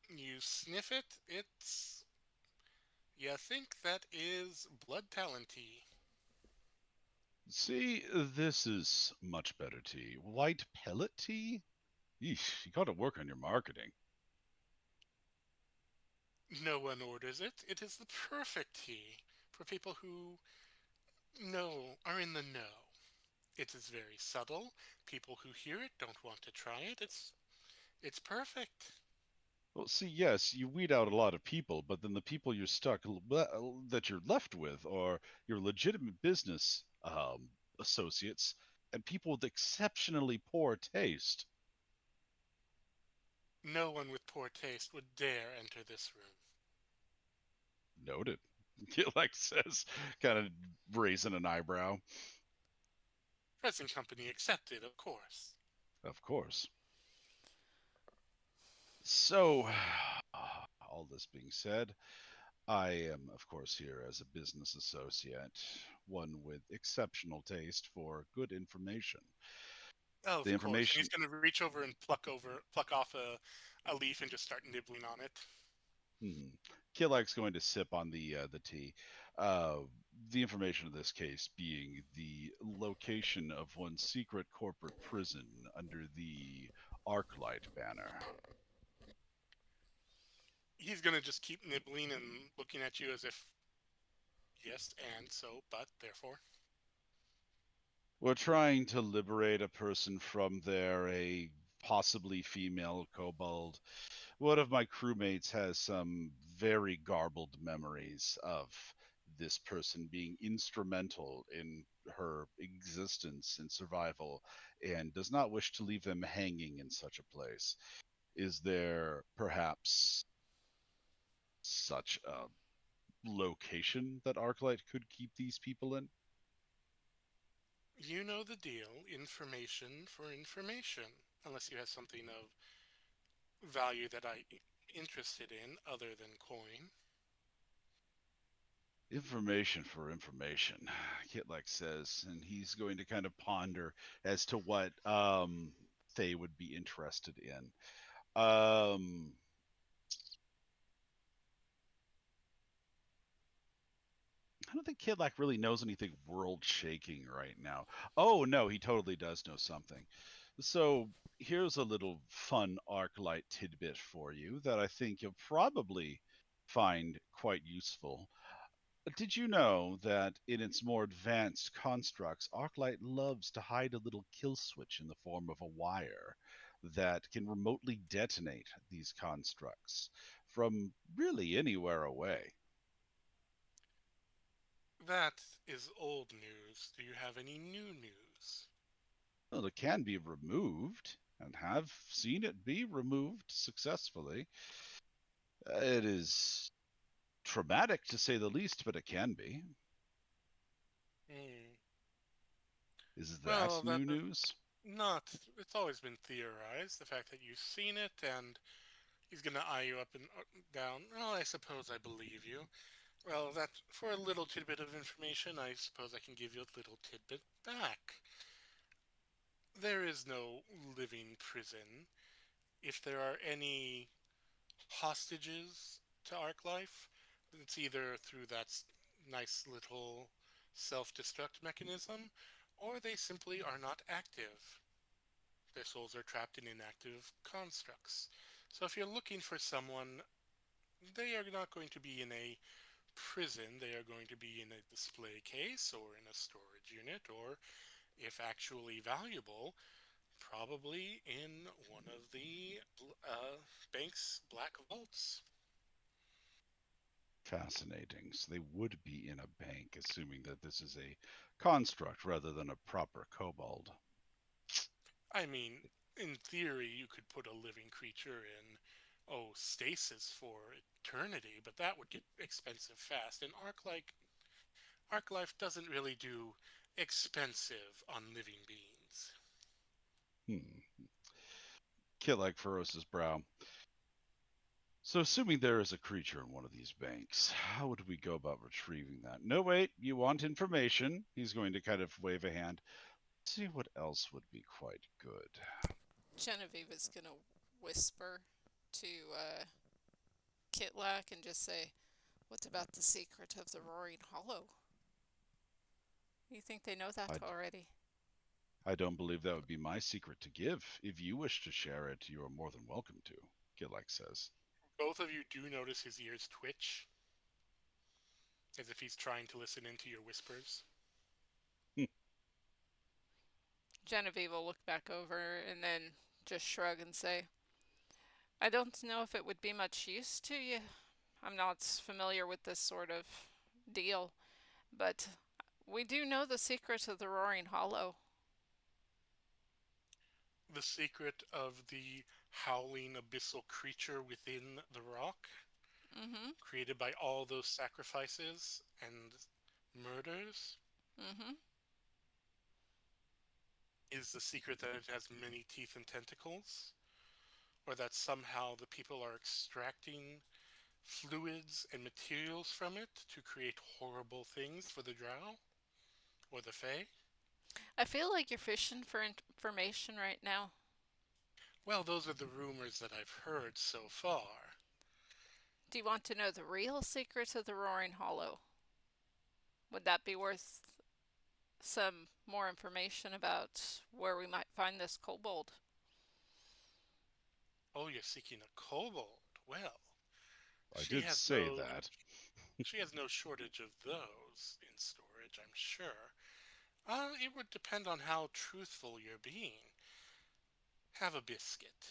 you sniff it, it's you think that is blood talent tea. See, this is much better tea. White pellet tea? Yeesh, you got to work on your marketing. No one orders it. It is the perfect tea for people who are in the know. It is very subtle. People who hear it don't want to try it. It's perfect. Well, see, yes, you weed out a lot of people, but then the people that you're left with are your legitimate business associates and people with exceptionally poor taste. No one with poor taste would dare enter this room. Noted. Like says, kind of raising an eyebrow. Present company accepted, of course. Of course. So, all this being said, I am, of course, here as a business associate, one with exceptional taste for good information. The Of course. And he's information. going to reach over and pluck off a leaf and just start nibbling on it. Hmm. Kilak's going to sip on the tea. Uh, the information of this case being the location of one secret corporate prison under the Arclight banner. He's going to just keep nibbling and looking at you as if, yes, and so, but, therefore. We're trying to liberate a person from there, a possibly female kobold. One of my crewmates has some very garbled memories of this person being instrumental in her existence and survival and does not wish to leave them hanging in such a place. Is there perhaps such a location that Arclight could keep these people in? You know the deal. Information for information. Unless you have something of value that I interested in other than coin. Information for information, Kitlek says, and he's going to kind of ponder as to what they would be interested in. Um, I don't think Kidlack really knows anything world shaking right now. Oh no, he totally does know something. So here's a little fun Arclight tidbit for you that I think you'll probably find quite useful. Did you know that in its more advanced constructs, Arclight loves to hide a little kill switch in the form of a wire that can remotely detonate these constructs from really anywhere away? That is old news. Do you have any new news? Well, it can be removed and have seen it be removed successfully. It is traumatic to say the least, but it can be. Hmm. Is Well, that new news? not. It's always been theorized. The fact that you've seen it and he's gonna eye you up and down. Well, I suppose I believe you. Well, that for a little tidbit of information, I suppose I can give you a little tidbit back. There is no living prison. If there are any hostages to Arc Life, it's either through that nice little self-destruct mechanism, or they simply are not active. Their souls are trapped in inactive constructs. So if you're looking for someone, they are not going to be in a prison. They are going to be in a display case or in a storage unit, or if actually valuable, probably in one of the bank's black vaults. Fascinating. So they would be in a bank, assuming that this is a construct rather than a proper kobold. I mean, in theory, you could put a living creature in, oh, stasis for eternity, but that would get expensive fast. And Arc Life doesn't really do expensive on living beings. Hmm. Kitlak furrows his brow. So, assuming there is a creature in one of these banks, how would we go about retrieving that? No, wait, you want information? He's going to kind of wave a hand. Let's see what else would be quite good. Genevieve is gonna whisper to Kitlak and just say, "What about the secret of the Roaring Hollow? You think they know that I, already?" I don't believe that would be my secret to give. If you wish to share it, you are more than welcome to, Kitlak says. Both of you do notice his ears twitch, as if he's trying to listen into your whispers. Genevieve will look back over and then just shrug and say, "I don't know if it would be much use to you. I'm not familiar with this sort of deal, but we do know the secret of the Roaring Hollow." The secret of the howling abyssal creature within the rock, Mm-hmm. created by all those sacrifices and murders, Mm-hmm. is the secret that it has many teeth and tentacles, or that somehow the people are extracting fluids and materials from it to create horrible things for the drow or the fae? I feel like you're fishing for information right now. Well, those are the rumors that I've heard so far. Do you want to know the real secret of the Roaring Hollow? Would that be worth some more information about where we might find this kobold? Oh, you're seeking a kobold. Well, I she did has say no that. she has no shortage of those in storage, I'm sure. It would depend on how truthful you're being. Have a biscuit.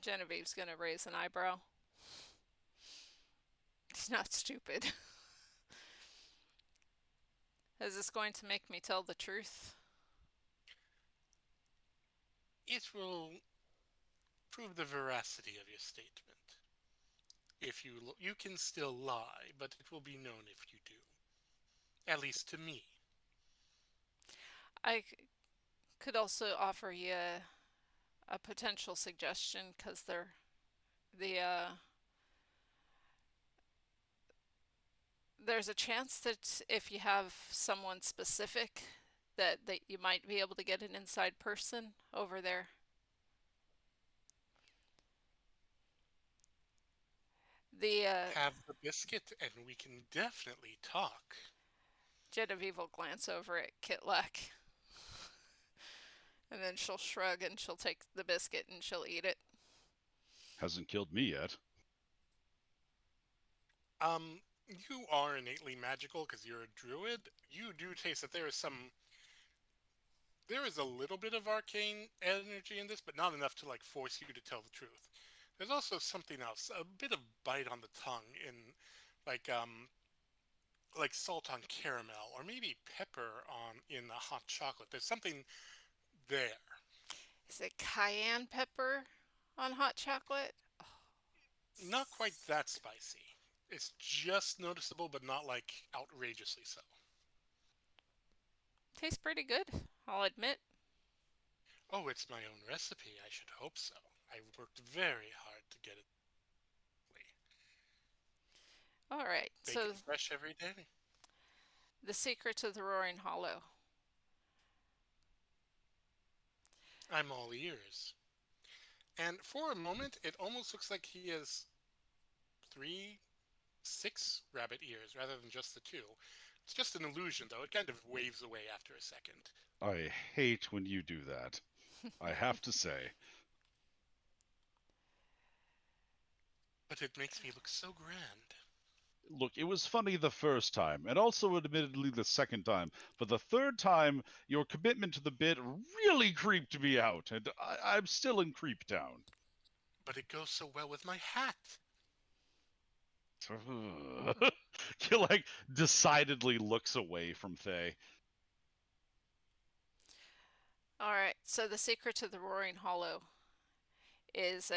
Genevieve's gonna raise an eyebrow. It's not stupid. Is this going to make me tell the truth? It will prove the veracity of your statement. If you can still lie, but it will be known if you do. At least to me. I could also offer you a potential suggestion because the there's a chance that if you have someone specific that you might be able to get an inside person over there. The Have the biscuit and we can definitely talk. Genevieve will glance over at Kitlak and then she'll shrug and she'll take the biscuit and she'll eat it. Hasn't killed me yet. You are innately magical because you're a druid. You do taste that there is a little bit of arcane energy in this, but not enough to like force you to tell the truth. There's also something else, a bit of bite on the tongue in like um like salt on caramel or maybe pepper on in the hot chocolate. There's something there. Is it cayenne pepper on hot chocolate? Not quite that spicy. It's just noticeable, but not like outrageously so. Tastes pretty good, I'll admit. Oh, it's my own recipe. I should hope so. I worked very hard to get it. All right, Bake so it fresh every day. the secret of the Roaring Hollow. I'm all ears. And for a moment, it almost looks like he has three, six rabbit ears rather than just the two. It's just an illusion, though. It kind of waves away after a second. I hate when you do that. I have to say. But it makes me look so grand. Look, it was funny the first time, and also admittedly the second time, but the third time, your commitment to the bit really creeped me out, and I'm still in Creep Town. But it goes so well with my hat. Like decidedly looks away from Faye. All right, so the secret to the Roaring Hollow is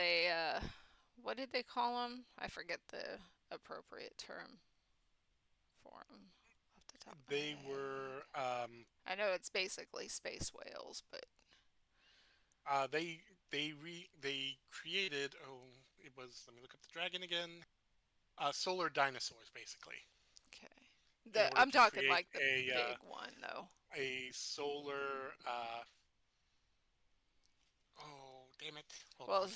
what did they call them? I forget the appropriate term for them off the top of my They head. were I know it's basically space whales, but they created, oh, it was, let me look up the dragon again. Solar dinosaurs, basically, okay. in order I'm to talking create like the big one though. a solar oh, damn it. Hold Well, on.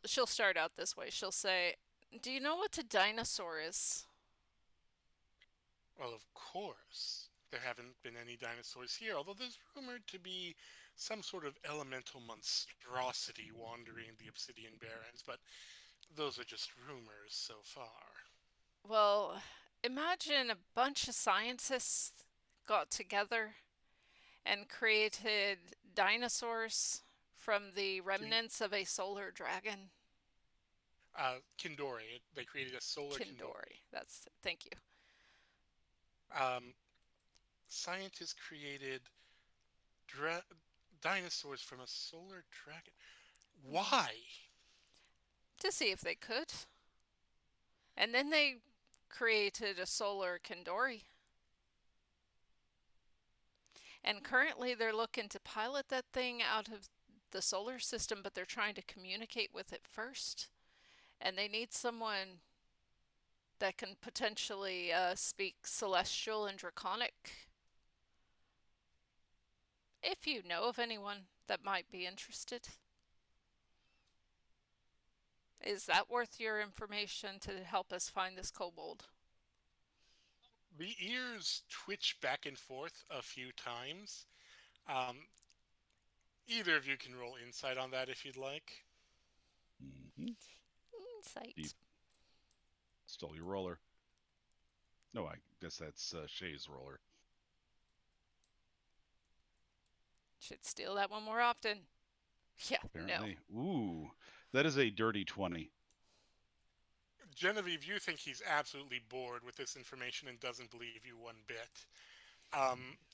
she'll start out this way. She'll say, "Do you know what a dinosaur is?" Well, of course, there haven't been any dinosaurs here, although there's rumored to be some sort of elemental monstrosity wandering the Obsidian Barrens, but those are just rumors so far. Well, imagine a bunch of scientists got together and created dinosaurs from the Kin- remnants of a solar dragon. Kindori. They created a solar Kindori. Kindori. Thank you. Um, Scientists created dra- dinosaurs from a solar dragon. Why? To see if they could. And then they created a solar Kindori. And currently they're looking to pilot that thing out of the solar system, but they're trying to communicate with it first. And they need someone that can potentially speak celestial and draconic. If you know of anyone that might be interested. Is that worth your information to help us find this kobold? The ears twitch back and forth a few times. Um, Either of you can roll insight on that if you'd like. Mm-hmm. He Insight. stole your roller. No, I guess that's Shay's roller. Should steal that one more often. Yeah, no. Apparently. Ooh, that is a dirty 20. Genevieve, you think he's absolutely bored with this information and doesn't believe you one bit.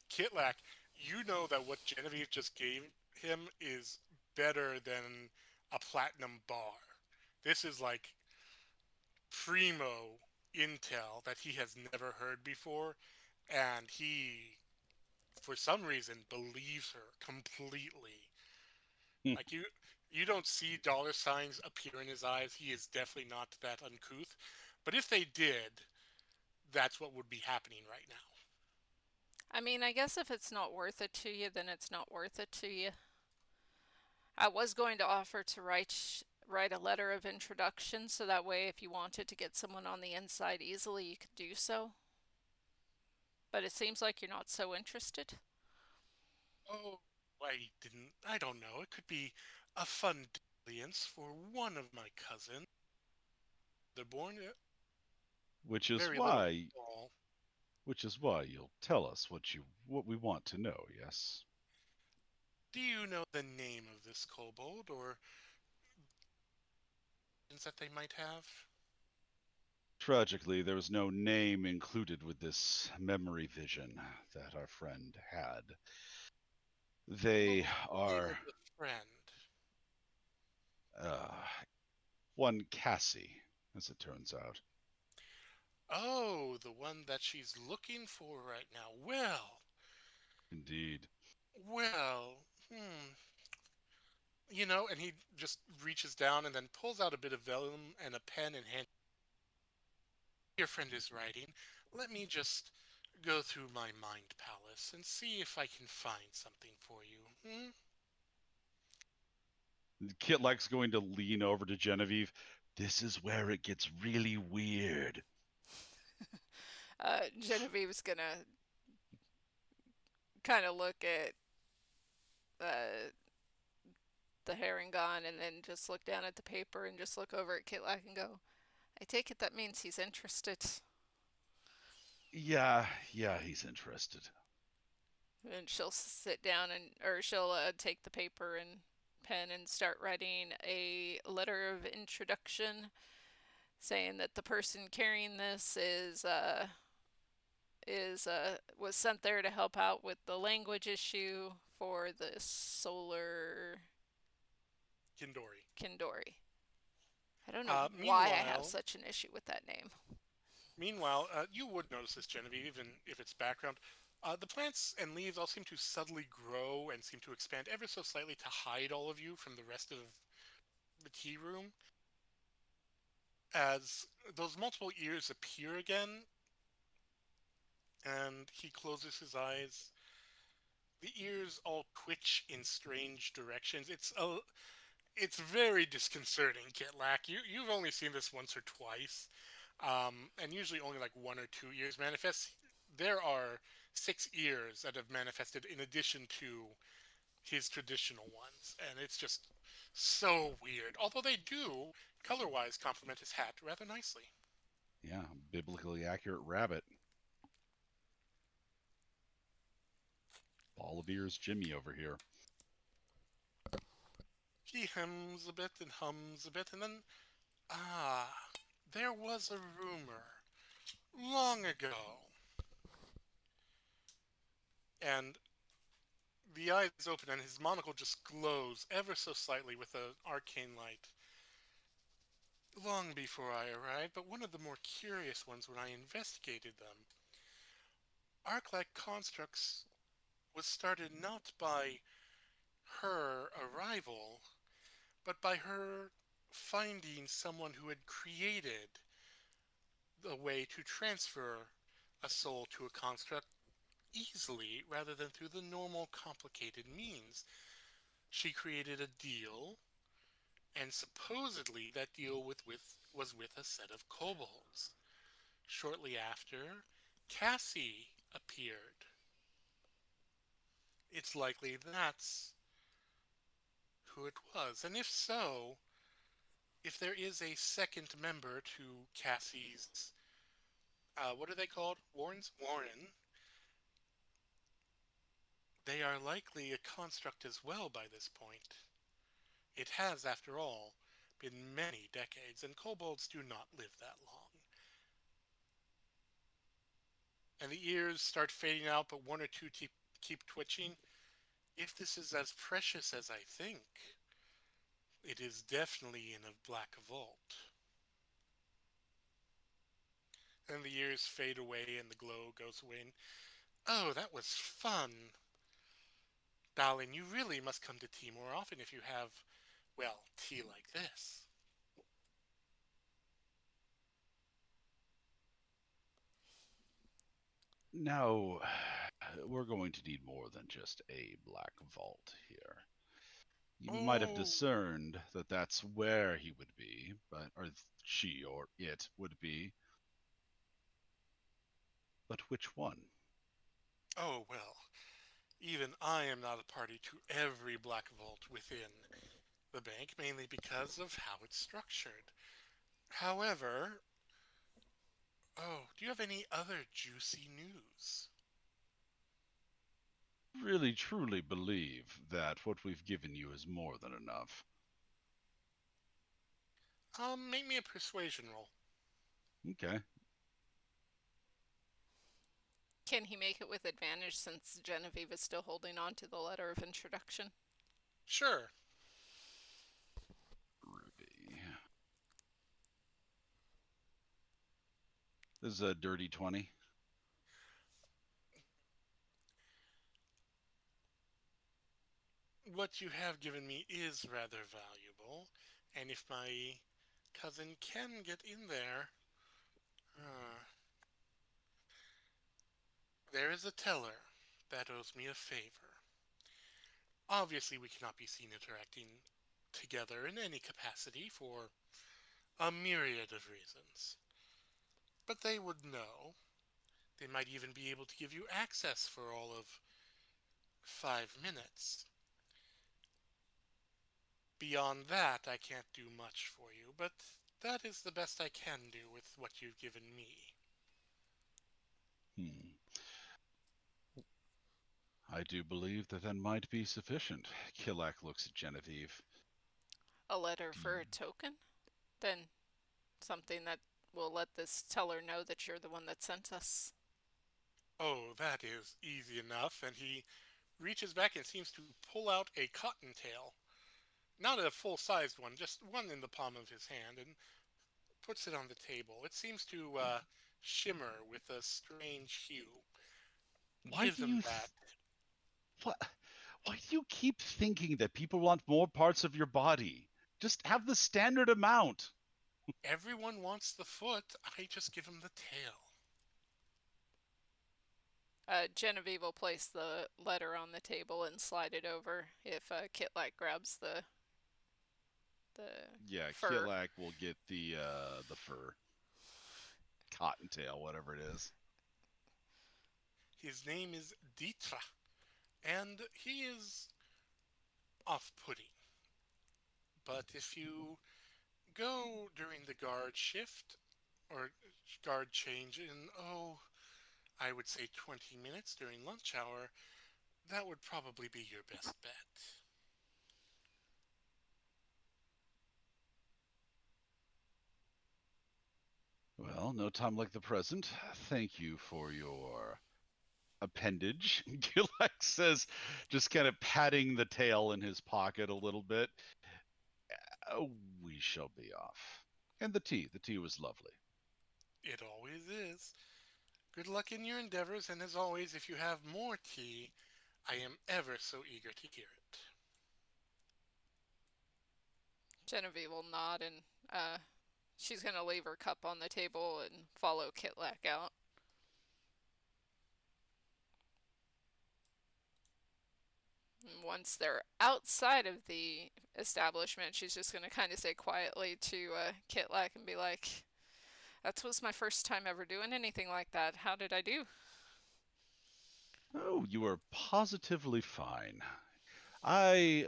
Kitlak, you know that what Genevieve just gave him is better than a platinum bar. This is like primo intel that he has never heard before, and he, for some reason, believes her completely. Like you don't see dollar signs appear in his eyes. He is definitely not that uncouth. But if they did, that's what would be happening right now. I mean, I guess if it's not worth it to you, then it's not worth it to you. I was going to offer to write a letter of introduction so that way if you wanted to get someone on the inside easily, you could do so. But it seems like you're not so interested. Oh, I don't know. It could be a fun dalliance for one of my cousins. They're born Which is very little why small. which is why you'll tell us what we want to know, yes? Do you know the name of this kobold or that they might have? Tragically, there was no name included with this memory vision that our friend had. They Oh, the name are of the friend. uh, one Cassie, as it turns out. Oh, the one that she's looking for right now. Indeed. Well, hmm. And he just reaches down and then pulls out a bit of vellum and a pen and hand. Your friend is writing. Let me just go through my mind palace and see if I can find something for you. Hmm? Kitlek's going to lean over to Genevieve. This is where it gets really weird. Genevieve's gonna kind of look at uh, the Harengon and then just look down at the paper and just look over at Kitlak and go, I take it that means he's interested. Yeah, he's interested. And she'll sit down or she'll take the paper and pen and start writing a letter of introduction saying that the person carrying this was sent there to help out with the language issue for the solar Kindori. Kindori. I don't know why I have Meanwhile, such an issue with that name. you would notice this, Genevieve, even if it's background. The plants and leaves all seem to subtly grow and seem to expand ever so slightly to hide all of you from the rest of the tea room. As those multiple ears appear again, and he closes his eyes, the ears all twitch in strange directions. It's very disconcerting, Kitlak. You've only seen this once or twice, and usually only like 1 or 2 ears manifest. There are 6 ears that have manifested in addition to his traditional ones, and it's just so weird. Although they do, color-wise, complement his hat rather nicely. Yeah, biblically accurate rabbit. Ball of ears Jimmy over here. He hems a bit and hums a bit, and then, there was a rumor long ago. And the eyes open, and his monocle just glows ever so slightly with an arcane light. Long before I arrived, but one of the more curious ones when I investigated them. Arc-like constructs was started not by her arrival, but by her finding someone who had created the way to transfer a soul to a construct easily rather than through the normal complicated means. She created a deal, and supposedly that deal was with a set of kobolds. Shortly after, Cassie appeared. It's likely that's who it was. And if so, if there is a second member to Cassie's, what are they called? Warrens? Warren. They are likely a construct as well by this point. It has, after all, been many decades, and kobolds do not live that long. And the ears start fading out, but 1 or 2 keep twitching. If this is as precious as I think, it is definitely in a black vault. And the ears fade away and the glow goes away. And, oh, that was fun. Darling, you really must come to tea more often if you have, well, tea like this. Now, we're going to need more than just a black vault here. You might have Oh, discerned that that's where he would be, but or she or it would be, but which one? oh, well. Even I am not a party to every black vault within the bank, mainly because of how it's structured. However, oh, do you have any other juicy news? Really truly believe that what we've given you is more than enough. Make me a persuasion roll. Okay. Can he make it with advantage since Genevieve is still holding on to the letter of introduction? Sure. Ruby. This is a dirty 20. What you have given me is rather valuable, and if my cousin can get in there, uh, there is a teller that owes me a favor. Obviously, we cannot be seen interacting together in any capacity for a myriad of reasons. But they would know. They might even be able to give you access for all of 5 minutes. Beyond that, I can't do much for you, but that is the best I can do with what you've given me. Hmm. I do believe that might be sufficient. Kilak looks at Genevieve. A letter Do you, for a token? Then Something that will let this teller know that you're the one that sent us. Oh, that is easy enough. And he reaches back and seems to pull out a cottontail. Not a full sized one, just one in the palm of his hand, and puts it on the table. It seems to shimmer with a strange hue. Why Give do them you that. what? Why do you keep thinking that people want more parts of your body? Just have the standard amount. Everyone wants the foot. I just give them the tail. Genevieve will place the letter on the table and slide it over if Kitlak grabs the Yeah, fur. Kilak will get the fur, cottontail, whatever it is. His name is Ditra, and he is off putting. But if you go during the guard shift or guard change in, oh, I would say 20 minutes during lunch hour, that would probably be your best bet. Well, no time like the present. Thank you for your appendage. Gilak says, just kind of patting the tail in his pocket a little bit. We shall be off. And the tea. The tea was lovely. It always is. Good luck in your endeavors, and as always, if you have more tea, I am ever so eager to hear it. Genevieve will nod and she's going to leave her cup on the table and follow Kitlak out. And once they're outside of the establishment, she's just going to kind of say quietly to Kitlak and be like, that was my first time ever doing anything like that. How did I do? Oh, you are positively fine. I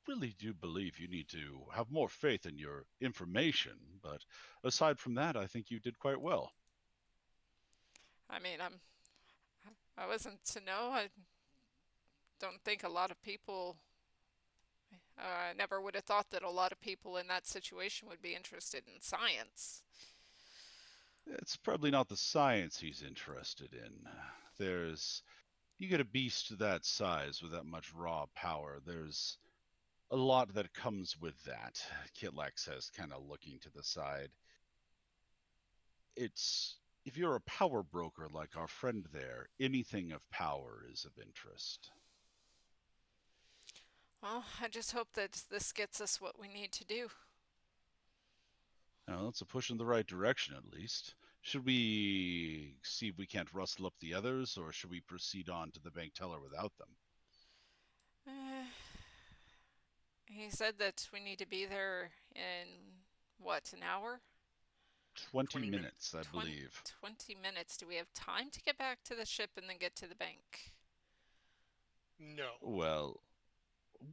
really do believe you need to have more faith in your information, but aside from that, I think you did quite well. I mean, I wasn't to know. I don't think a lot of people. I never would have thought that a lot of people in that situation would be interested in science. It's probably not the science he's interested in. There's You get a beast that size with that much raw power. There's a lot that comes with that. Kitlak says, kind of looking to the side. It's If you're a power broker like our friend there, anything of power is of interest. Well, I just hope that this gets us what we need to do. Now, that's a push in the right direction, at least. Should we see if we can't rustle up the others, or should we proceed on to the bank teller without them? Uh, he said that we need to be there in, what, an hour? 20 20 minutes. minutes, I 20, believe. 20 minutes. Do we have time to get back to the ship and then get to the bank? No. Well,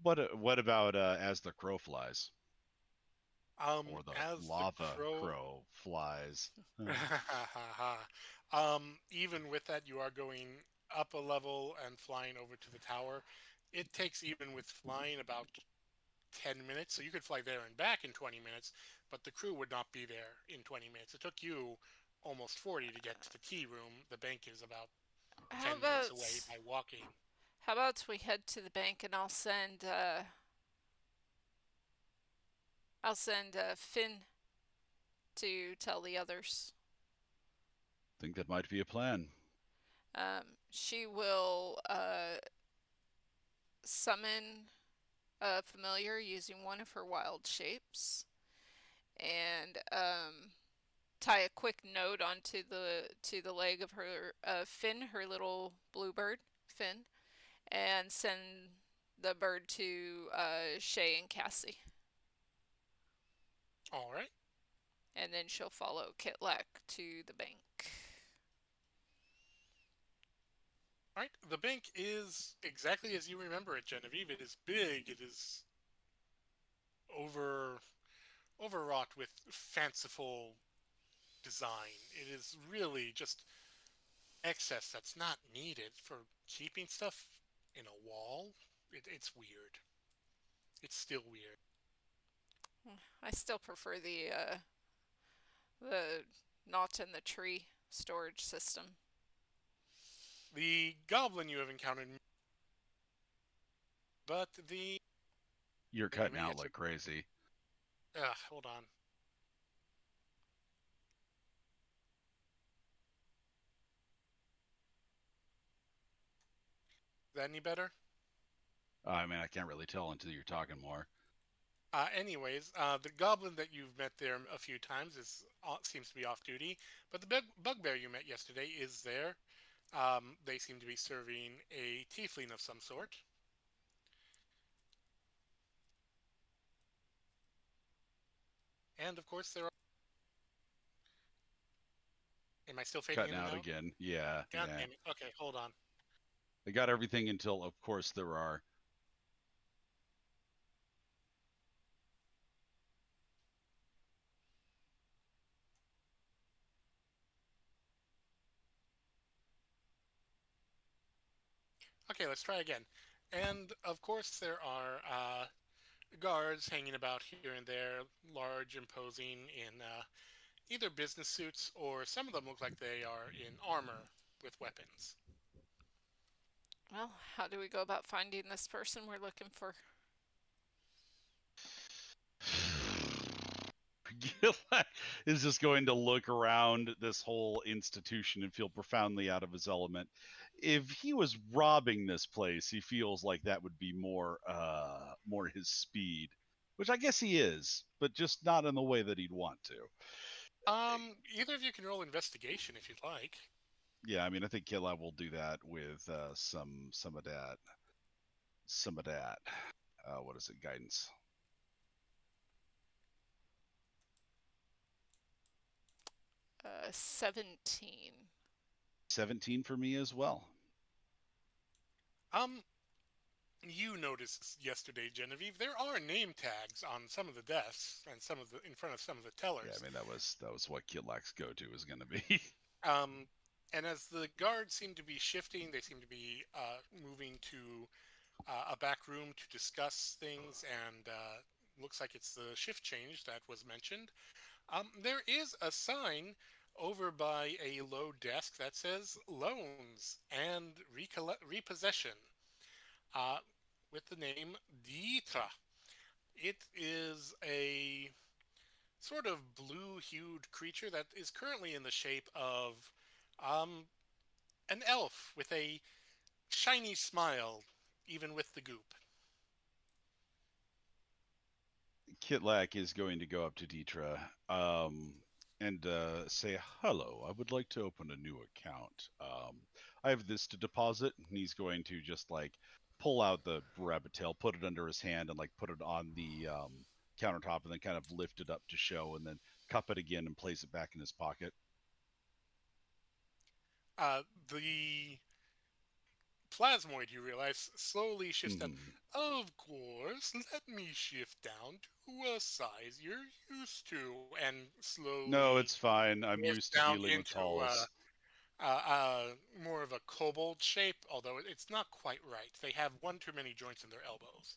what about as the crow flies? Or the As the lava crow. crow flies? Even with that, you are going up a level and flying over to the tower. It takes, even with flying, about 10 minutes. So you could fly there and back in 20 minutes, but the crew would not be there in 20 minutes. It took you almost 40 to get to the tea room. The bank is about How 10 minutes about away by walking. how about we head to the bank and I'll send Finn to tell the others. Think that might be a plan. She will summon a familiar using one of her wild shapes and tie a quick note onto the leg of her Finn, her little bluebird Finn, and send the bird to Shay and Cassie. All right. And then she'll follow Kitlak to the bank. All right. The bank is exactly as you remember it, Genevieve. It is big. It is over overwrought with fanciful design. It is really just excess that's not needed for keeping stuff in a wall. It's weird. It's still weird. I still prefer The not in the tree storage system. The goblin you have encountered, but the You're wait, cutting maybe out it's like crazy. hold on. Is that any better? I mean, I can't really tell until you're talking more. Anyways, the goblin that you've met there a few times seems to be off duty, but the bugbear you met yesterday is there. They seem to be serving a tiefling of some sort. And of course, there are. Am I still fading Cutting in and out out? again. Yeah, God yeah. damn it. Okay, hold on. I got everything until, of course, there are. Okay, let's try again. And of course, there are guards hanging about here and there, large, imposing, in either business suits or some of them look like they are in armor with weapons. Well, how do we go about finding this person we're looking for? Gilak is just going to look around this whole institution and feel profoundly out of his element. If he was robbing this place, he feels like that would be more his speed, which I guess he is, but just not in the way that he'd want to. Either of you can roll investigation if you'd like. Yeah, I mean, I think Killa will do that with some of that, some of that. What is it? Guidance. 17. 17 for me as well. Um, you noticed yesterday, Genevieve, there are name tags on some of the desks and some of the in front of some of the Yeah, I tellers. mean that was what Killak's go-to is going to be. Um, and as the guards seem to be shifting, they seem to be moving to a back room to discuss things, and looks like it's the shift change that was mentioned. There is a sign over by a low desk that says loans and repossession uh, with the name Dietra. It is a sort of blue hued creature that is currently in the shape of um, an elf with a shiny smile, even with the goop. Kitlak is going to go up to Deetra and say, "Hello, I would like to open a new account. I have this to deposit." And he's going to just like pull out the rabbit tail, put it under his hand, and like put it on the countertop, and then kind of lift it up to show, and then cup it again and place it back in his pocket. The plasmoid, you realize, slowly shifts down. Hmm. Of course, let me shift down to a size you're used to, and No, slowly it's fine. I'm morphs used to down dealing with into talls. more of a kobold shape, although it's not quite right. They have one too many joints in their elbows.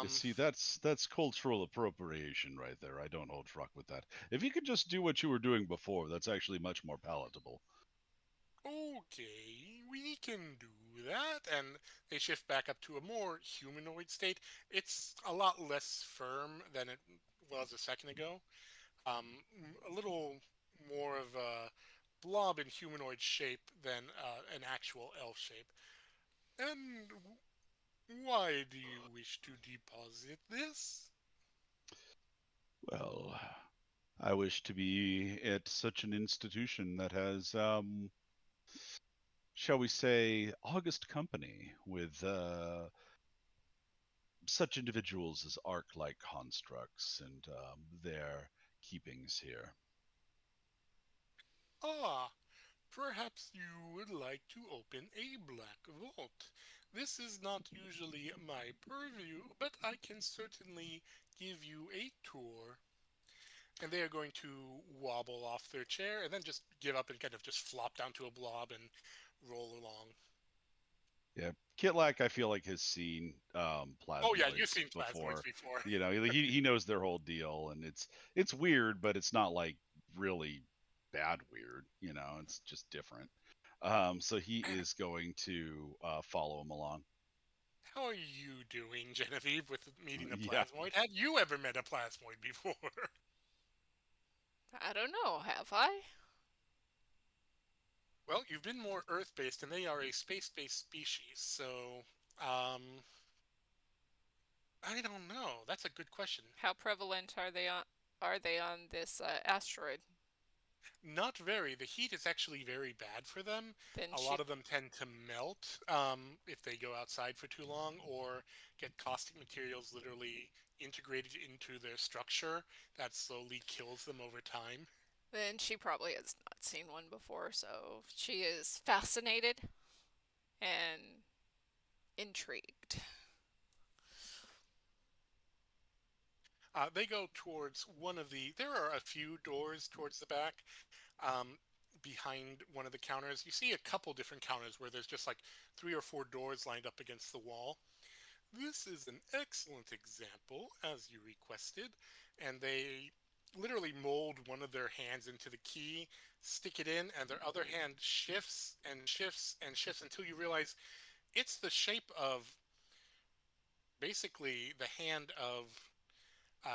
You Um, see, that's cultural appropriation right there. I don't hold truck with that. If you could just do what you were doing before, that's actually much more palatable. okay, we can do that. And they shift back up to a more humanoid state. It's a lot less firm than it was a second ago. A little more of a blob in humanoid shape than an actual elf shape. And why do you wish to deposit this? Well, I wish to be at such an institution that has, shall we say, august company with such individuals as arc-like constructs and their keepings here. Ah, perhaps you would like to open a black vault. This is not usually my purview, but I can certainly give you a tour. And they are going to wobble off their chair and then just give up and kind of just flop down to a blob and roll along. Yeah, Kitlak, I feel like has seen Oh yeah, you've plasmoids seen plasmoids before. before. You know, he knows their whole deal, and it's weird, but it's not like really bad weird. You know, it's just different. So he is going to follow him along. How are you doing, Genevieve, with meeting a Yeah. plasmoid? Have you ever met a plasmoid before? I don't know, have I? Well, you've been more Earth-based, and they are a space-based species, so I don't know. That's a good question. How prevalent are they on this asteroid? Not very. The heat is actually very bad for them. Then A she lot of them tend to melt if they go outside for too long or get caustic materials literally integrated into their structure that slowly kills them over time. then she probably has not seen one before, so she is fascinated and intrigued. They go towards one of the. There are a few doors towards the back. Um, Behind one of the counters, you see a couple different counters where there's just like 3 or 4 doors lined up against the wall. This is an excellent example, as you requested, and they literally mold one of their hands into the key, stick it in, and their other hand shifts and shifts and shifts until you realize it's the shape of basically the hand of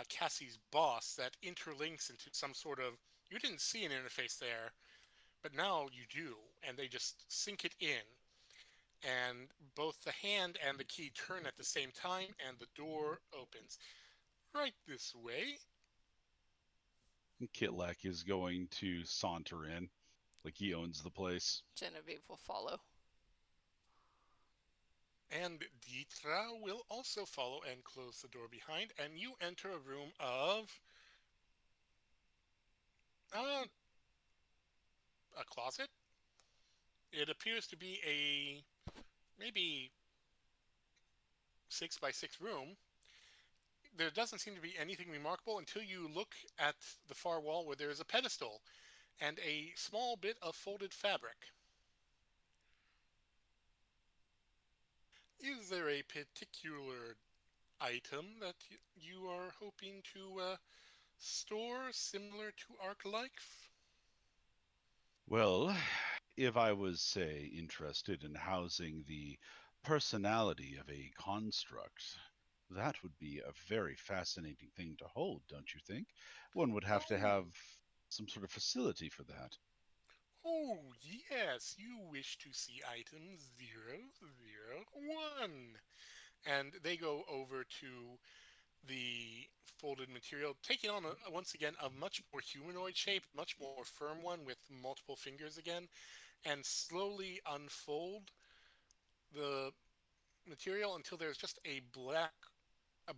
Cassie's boss that interlinks into some sort of. You didn't see an interface there, but now you do, and they just sink it in. And both the hand and the key turn at the same time, and the door opens. Right this way. Kitlak is going to saunter in like he owns the place. Genevieve will follow. And Dietra will also follow and close the door behind, and you enter a room of uh, a closet. It appears to be a maybe 6 by 6 room. There doesn't seem to be anything remarkable until you look at the far wall where there is a pedestal and a small bit of folded fabric. Is there a particular item that you are hoping to store similar to Arc Life? Well, if I was, say, interested in housing the personality of a construct, that would be a very fascinating thing to hold, don't you think? One would have to Oh, have some sort of facility for that. oh yes, you wish to see items 001. And they go over to the folded material, taking on once again a much more humanoid shape, much more firm one with multiple fingers again, and slowly unfold the material until there's just a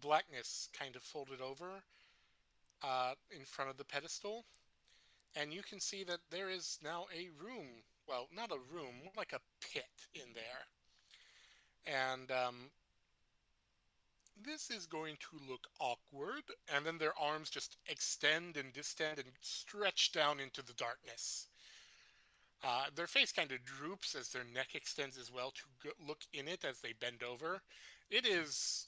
blackness kind of folded over in front of the pedestal, and you can see that there is now a room. Well, not a room, more like a pit in there, and this is going to look awkward. And then their arms just extend and distend and stretch down into the darkness. Their face kind of droops as their neck extends as well to look in it as they bend over. It is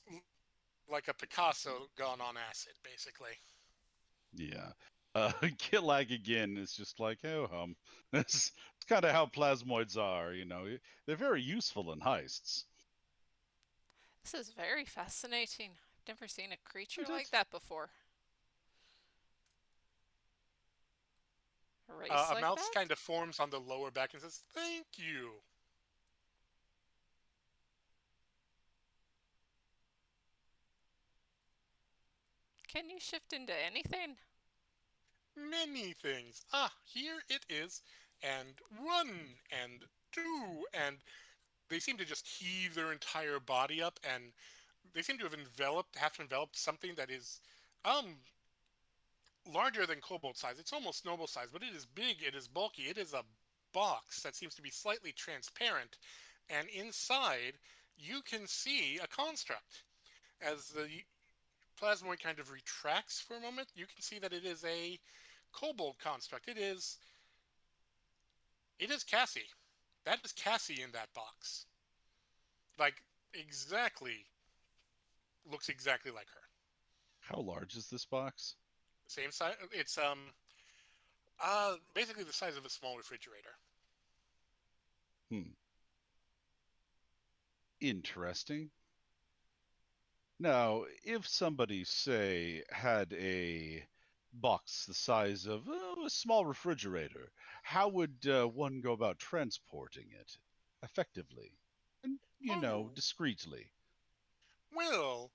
like a Picasso gone on acid, basically. Yeah. Kitlag again is just like, oh, it's kind of how plasmoids are, you know. They're very useful in heists. This is very fascinating. I've never seen a creature Isn't like it? that before. A race A like mouth that? kind of forms on the lower back and says, "Thank you." Can you shift into anything? Many things. Ah, here it is. And one, and two, and they seem to just heave their entire body up, and they seem to have enveloped something that is, um, larger than kobold size. It's almost noble size, but it is big, it is bulky, it is a box that seems to be slightly transparent, and inside you can see a construct. As the plasmoid kind of retracts for a moment, you can see that it is a kobold construct. It is Cassie. That is Cassie in that box. Like exactly looks exactly like her. How large is this box? Same size. It's Basically the size of a small refrigerator. Hmm. Interesting. Now, if somebody, say, had a box the size of a small refrigerator, how would one go about transporting it effectively and, Oh, discreetly? well,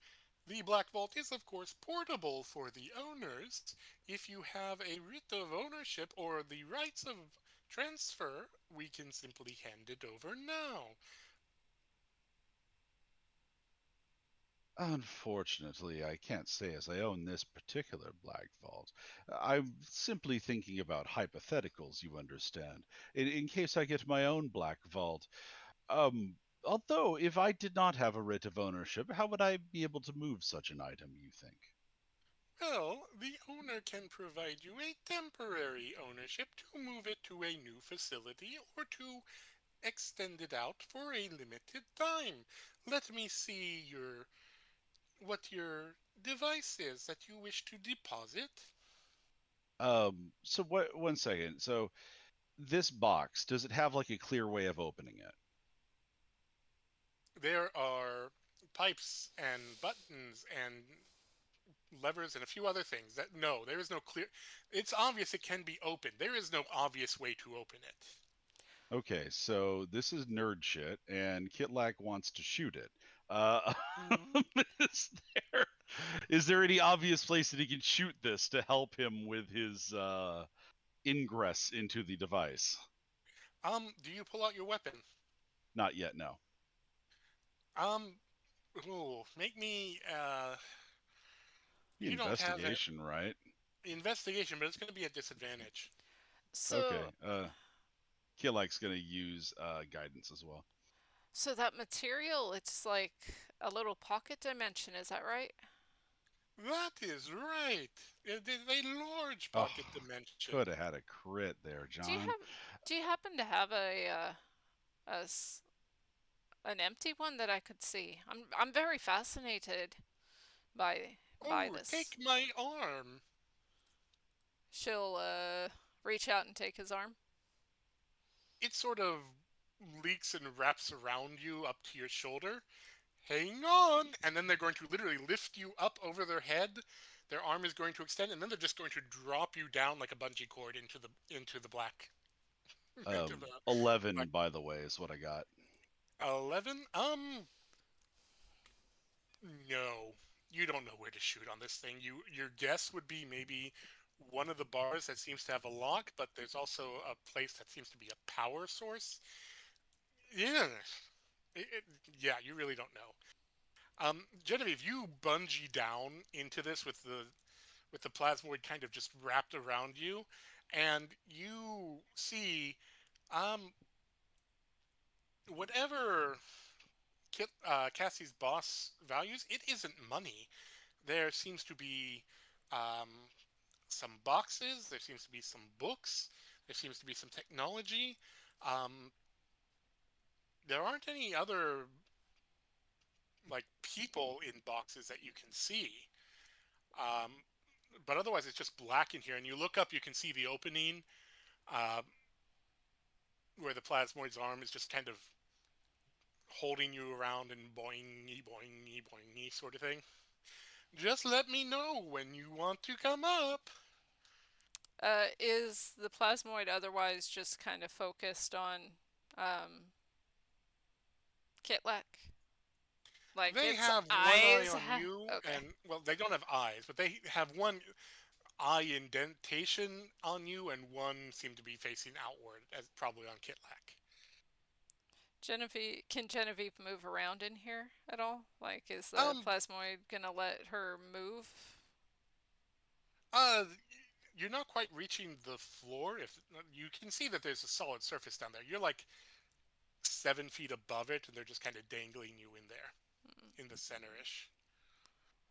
the Black Vault is of course portable for the owners. If you have a writ of ownership or the rights of transfer, we can simply hand it over now. Unfortunately, I can't say as I own this particular Black Vault. I'm simply thinking about hypotheticals, you understand, in case I get my own Black Vault. Although, if I did not have a writ of ownership, how would I be able to move such an item, you think? Well, the owner can provide you a temporary ownership to move it to a new facility or to extend it out for a limited time. Let me see what your device is that you wish to deposit. So what, one second. So this box, does it have like a clear way of opening it? There are pipes and buttons and levers and a few other things that no, there is no clear. It's obvious it can be opened. There is no obvious way to open it. Okay, so this is nerd shit, and Kitlak wants to shoot it. Uh, is there is there any obvious place that he can shoot this to help him with his ingress into the device? Do you pull out your weapon? Not yet, no. Um, ooh, make me The you don't have an investigation, right? investigation, but it's going to be a disadvantage. So, Okay. Kitlak's gonna use guidance as well. so that material, it's like a little pocket dimension, is that right? That is right. It is a large Oh, pocket dimension. could have had a crit there, Do you John. have do you happen to have a s- an empty one that I could see? I'm very fascinated by Oh, this. take my arm. She'll reach out and take his arm. It sort of leaks and wraps around you up to your shoulder. Hang on! And then they're going to literally lift you up over their head. Their arm is going to extend, and then they're just going to drop you down like a bungee cord into the black into the 11, black. by the way, is what I got. 11. No, you don't know where to shoot on this thing. Your guess would be maybe one of the bars that seems to have a lock, but there's also a place that seems to be a power source. Yeah, it, it, yeah, you really don't know. Genevieve, you bungee down into this with the plasmoid kind of just wrapped around you, and you see um, whatever Cassie's boss values. It isn't money. There seems to be um, some boxes. There seems to be some books. There seems to be some technology. Um, there aren't any other like people in boxes that you can see. Um, but otherwise, it's just black in here. And you look up, you can see the opening uh, where the plasmoid's arm is just kind of holding you around and boingy, boingy, boingy sort of thing. Just let me know when you want to come up. Is the plasmoid otherwise just kind of focused on um, Kitlek? Like They its have one eye eyes? on you, Okay. and well, they don't have eyes, but they have one eye indentation on you, and one seem to be facing outward, as probably on Kitlak. Can Genevieve move around in here at all? Like, is the Um, plasmoid gonna let her move? uh, you're not quite reaching the floor. If you can see that there's a solid surface down there, you're like 7 feet above it, and they're just kind of dangling you in there, Mm. in the center-ish.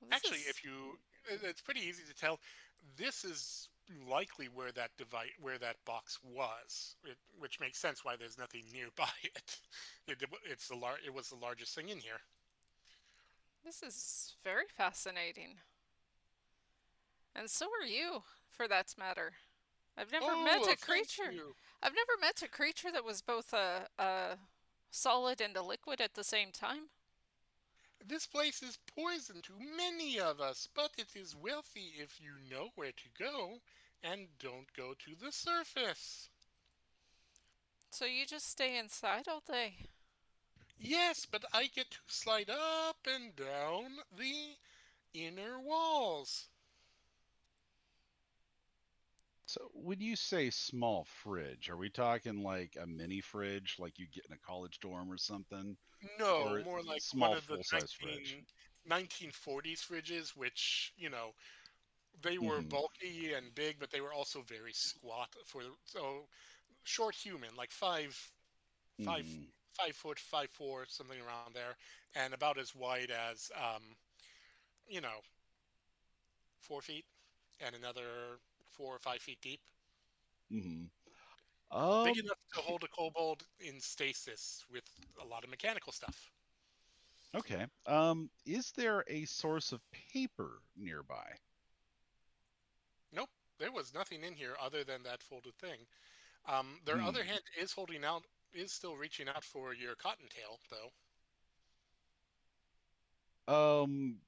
Well, this Actually, is it's pretty easy to tell. This is likely where that device, where that box was, which makes sense why there's nothing nearby it. It was the largest thing in here. this is very fascinating. And so are you, for that matter. I've never Oh, met well, a thank creature. you. I've never met a creature that was both a solid and a liquid at the same time. This place is poison to many of us, but it is wealthy if you know where to go and don't go to the surface. So you just stay inside all day. Yes, but I get to slide up and down the inner walls. So when you say small fridge, are we talking like a mini fridge, like you get in a college dorm or something, No, or more like one small of the full size fridge? 1940s fridges, which, they were Mm-hmm. bulky and big, but they were also very squat so short human, like five, Mm-hmm. 5 foot, 5'4", something around there, and about as wide as you know, 4 feet, and another 4 or 5 feet deep. Mm-hmm. Big enough to K- hold a kobold in stasis with a lot of mechanical stuff. okay. Is there a source of paper nearby? Nope, there was nothing in here other than that folded thing. Their other Hmm. hand is still reaching out for your cottontail, though. Um,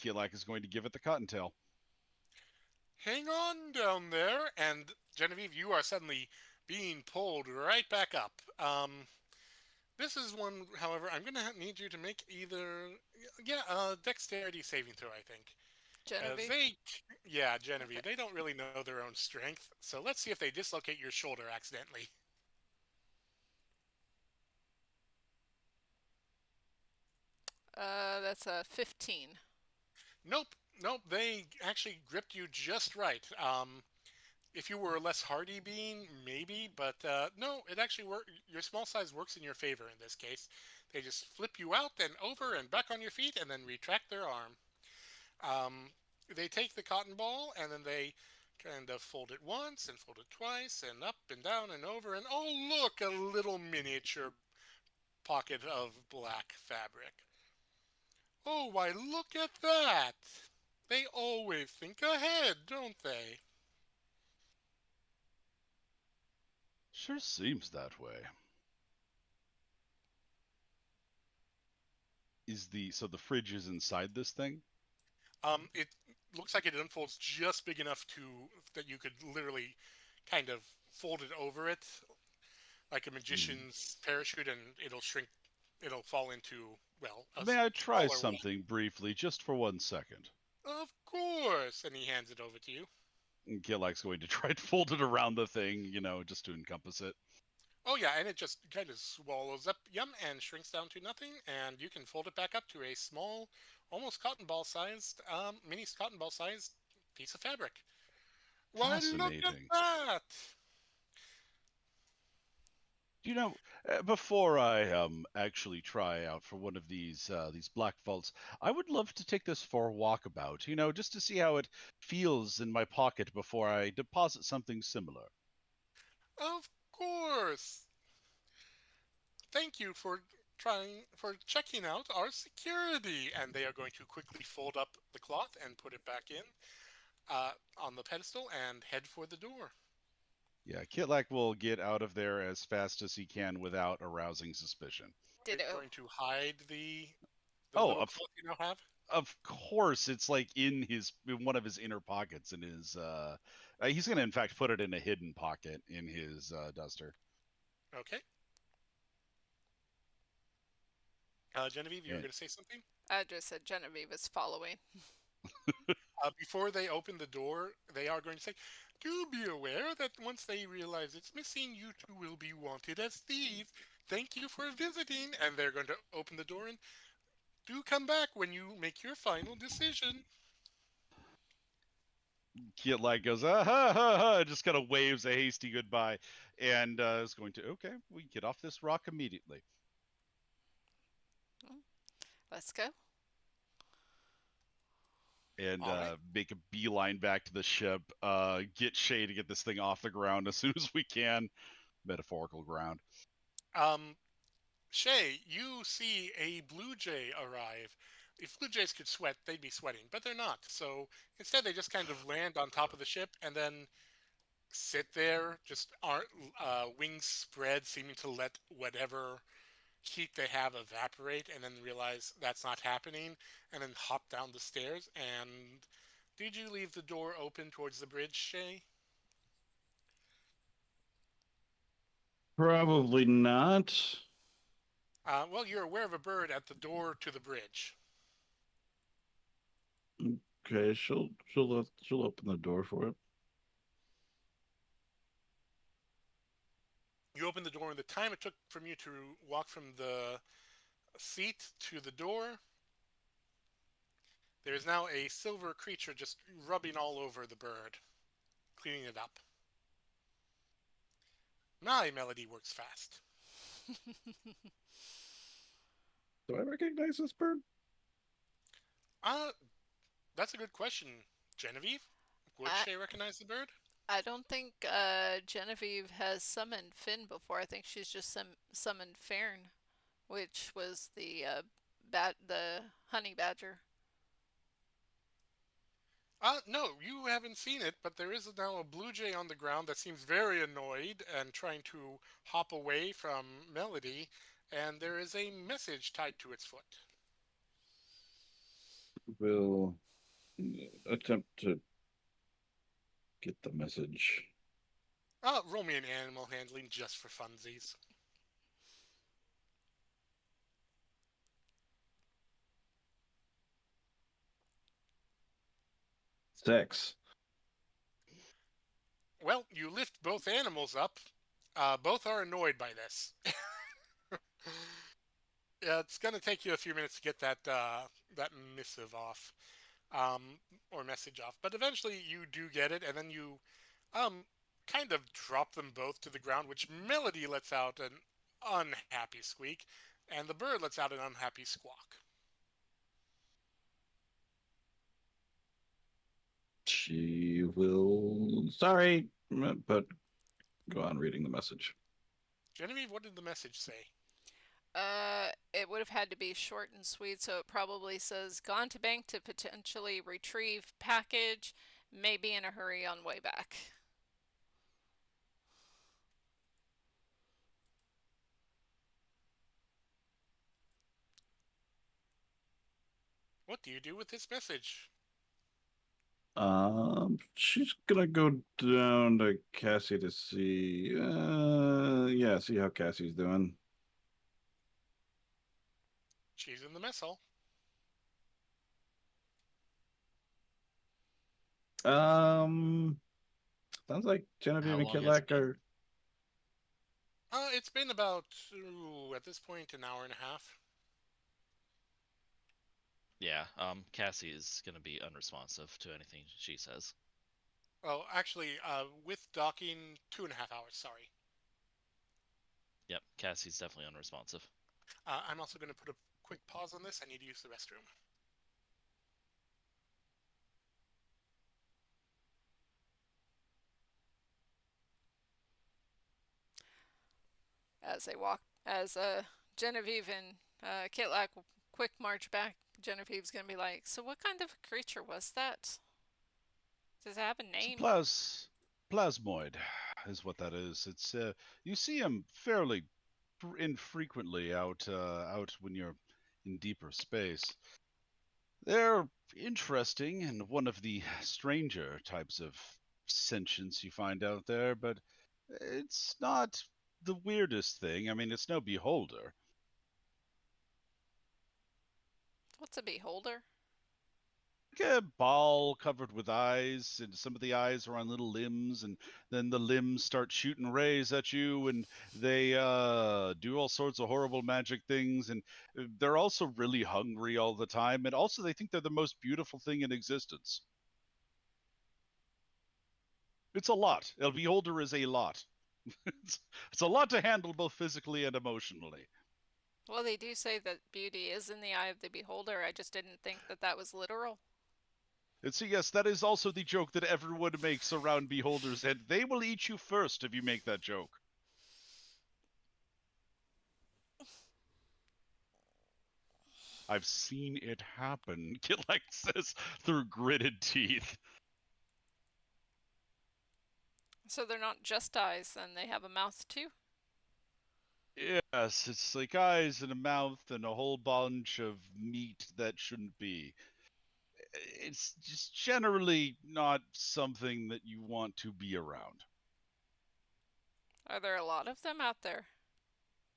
Kilak is going to give it the cottontail. Hang on down there, and Genevieve, you are suddenly being pulled right back up. This is one, however, I'm gonna need you to make either, yeah, a dexterity saving throw, I think, because Genevieve? yeah, Okay. Genevieve, they don't really know their own strength. So let's see if they dislocate your shoulder accidentally. That's a 15. Nope, nope, they actually gripped you just right. If you were a less hardy being, maybe, but no, it actually works. Your small size works in your favor in this case. They just flip you out and over and back on your feet, and then retract their arm. Um, they take the cotton ball and then they kind of fold it once and fold it twice and up and down and over, and oh look, a little miniature pocket of black fabric. Oh, why, look at that! They always think ahead, don't they? Sure seems that way. So the fridge is inside this thing? It looks like it unfolds just big enough to that you could literally kind of fold it over it like a Hmm. magician's parachute, and it'll shrink. It'll fall into, well, a May I try smaller one. something briefly, just for 1 second? Of course, and he hands it over to you. And Kilak's going to try to fold it around the thing, just to encompass it. Oh yeah, and it just kind of swallows up, yum, and shrinks down to nothing, and you can fold it back up to a small, almost cotton ball sized, mini cotton ball sized piece of fabric. Why, look at Fascinating. that! You know, before I actually try out for one of these black vaults, I would love to take this for a walkabout, just to see how it feels in my pocket before I deposit something similar. Of course. Thank you for checking out our security. And they are going to quickly fold up the cloth and put it back in on the pedestal and head for the door. Yeah, Kitlak will get out of there as fast as he can without arousing suspicion. Are you Ditto. going to hide the Oh, little cloth you now have? of course, it's like in one of his inner pockets in his he's going to in fact put it in a hidden pocket in his duster. Okay. Genevieve, you were And going to say something? I just said Genevieve is following. Before they open the door, they are going to say, "Do be aware that once they realize it's missing, you two will be wanted as thieves. Thank you for visiting." And they're going to open the door and do come back when you make your final decision. Kitlak goes, ah, ha, ha, ha, just kind of waves a hasty goodbye and is going to, okay, we get off this rock immediately. Mm, let's go. And All right. make a beeline back to the ship, get Shay to get this thing off the ground as soon as we can. Metaphorical ground. Um, Shay, you see a blue jay arrive. If blue jays could sweat, they'd be sweating, but they're not. So instead, they just kind of land on top of the ship and then sit there, just wings spread, seeming to let whatever heat they have evaporate, and then realize that's not happening, and then hop down the stairs. And did you leave the door open towards the bridge, Shay? Probably not. Well, you're aware of a bird at the door to the bridge. Okay, she'll open the door for it. You open the door, and the time it took from you to walk from the seat to the door, there is now a silver creature just rubbing all over the bird, cleaning it up. My melody works fast. Do I recognize this bird? Uh, that's a good question, Genevieve. Would I Shay recognize the bird? I don't think Genevieve has summoned Finn before. I think she's just summoned Fern, which was the honey badger. No, you haven't seen it, but there is now a blue jay on the ground that seems very annoyed and trying to hop away from Melody, and there is a message tied to its foot. We'll attempt to get the message. Roll me an animal handling just for funsies. Sex. Well, you lift both animals up. Both are annoyed by this. Yeah, it's going to take you a few minutes to get that missive off, or message off. But eventually, you do get it, and then you um kind of drop them both to the ground, which Melody lets out an unhappy squeak, and the bird lets out an unhappy squawk. She will. Sorry, but go on reading the message. Genevieve, what did the message say? It would have had to be short and sweet, so it probably says, "Gone to bank to potentially retrieve package, may be in a hurry on way back." What do you do with this message? She's gonna go down to Cassie to see. Yeah, see how Cassie's doing. She's in the mess hall. Um, Sounds like How Genevieve and long has it Kitlak been? are. It's been about, at this point, an hour and a half. Yeah, Cassie is gonna be unresponsive to anything she says. Oh, actually, with docking, 2.5 hours, sorry. Yep, Cassie's definitely unresponsive. I'm also going to put a quick pause on this. I need to use the restroom. As they walk, as Genevieve and Kitlak quick march back, Genevieve's gonna be like, "So what kind of creature was that? Does it have a It's a name?" plasmoid, is what that is. It's you see them fairly infrequently out when you're in deeper space. They're interesting and one of the stranger types of sentience you find out there, but it's not the weirdest thing. I mean, it's no beholder. What's a beholder? Like a ball covered with eyes, and some of the eyes are on little limbs, and then the limbs start shooting rays at you, and they do all sorts of horrible magic things, and they're also really hungry all the time, and also they think they're the most beautiful thing in existence. It's a lot. El Beholder is a lot. It's a lot to handle both physically and emotionally. Well, they do say that beauty is in the eye of the beholder. I just didn't think that that was literal. And so, yes, that is also the joke that everyone makes around beholders, and they will eat you first if you make that joke. I've seen it happen, Kit says through gritted teeth. So they're not just eyes, then they have a mouth too? Yes, it's like eyes and a mouth and a whole bunch of meat that shouldn't be. It's just generally not something that you want to be around. Are there a lot of them out there?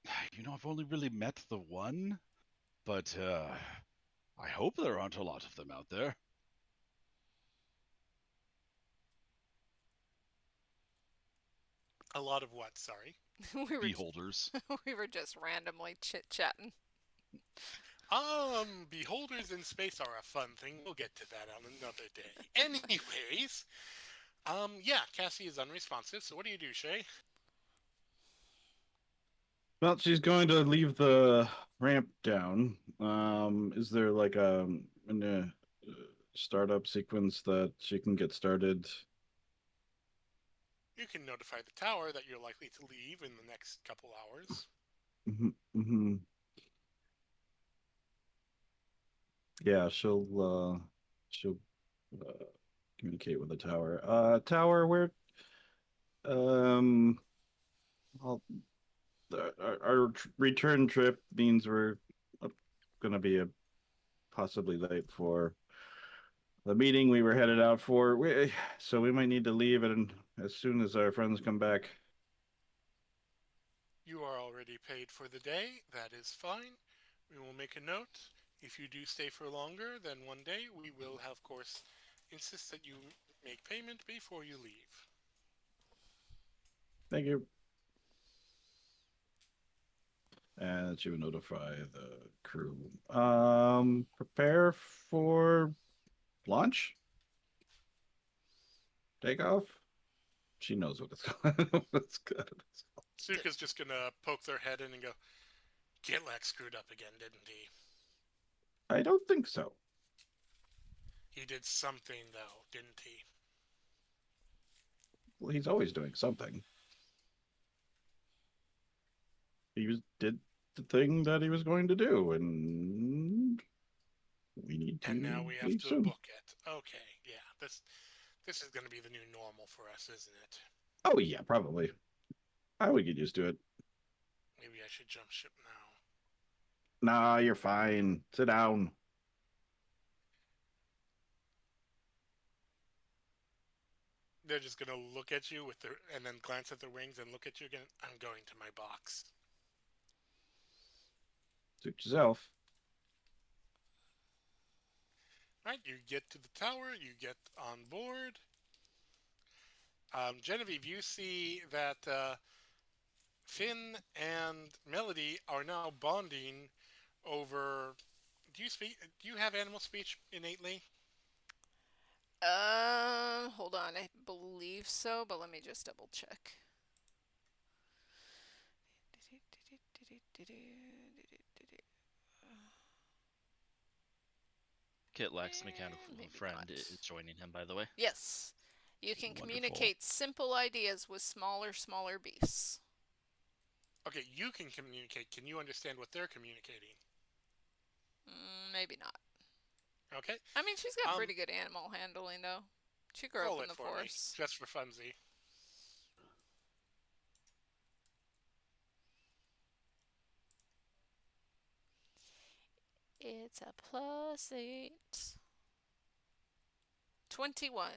I've only really met the one, but I hope there aren't a lot of them out there. A lot of what? Sorry. we were Beholders. we were just randomly chit-chatting. Beholders in space are a fun thing. We'll get to that on another day. Anyways, yeah, Cassie is unresponsive. So what do you do, Shay? Well, she's going to leave the ramp down. Is there like a startup sequence that she can get started? You can notify the tower that you're likely to leave in the next couple hours. Mm-hmm. Yeah, she'll uh, communicate with the tower. Tower, where um, well, our return trip means we're going to be possibly late for the meeting we were headed out for. So we might need to leave and as soon as our friends come back. You are already paid for the day. That is fine. We will make a note. If you do stay for longer than one day, we will, of course, insist that you make payment before you leave. Thank you. And she would notify the crew. Prepare for launch, takeoff. She knows what it's called. What's good. Suka's just gonna poke their head in and go, Gitlek screwed up again, didn't he? I don't think so. He did something, though, didn't he? Well, he's always doing something. Did the thing that he was going to do, and we need And now to we have leave to soon. book it. Okay, yeah, this is gonna be the new normal for us, isn't it? Oh yeah, probably. I would get used to it. Maybe I should jump ship now. Nah, you're fine. Sit down. They're just gonna look at you with their and then glance at their wings and look at you again. I'm going to my box. Suit yourself. Right, you get to the tower, you get on board. Genevieve, you see that Finn and Melody are now bonding over. Do you speak? Do you have animal speech innately? Hold on, I believe so, but let me just double check. Kitlak's mechanical Maybe friend not. is joining him, by the way. Yes. You can Wonderful. communicate simple ideas with smaller beasts. Okay, you can communicate. Can you understand what they're communicating? Maybe not. Okay. I mean, she's got pretty good animal handling, though. She grew up Roll in it the for me, forest. just for funsies. It's a +8. 21.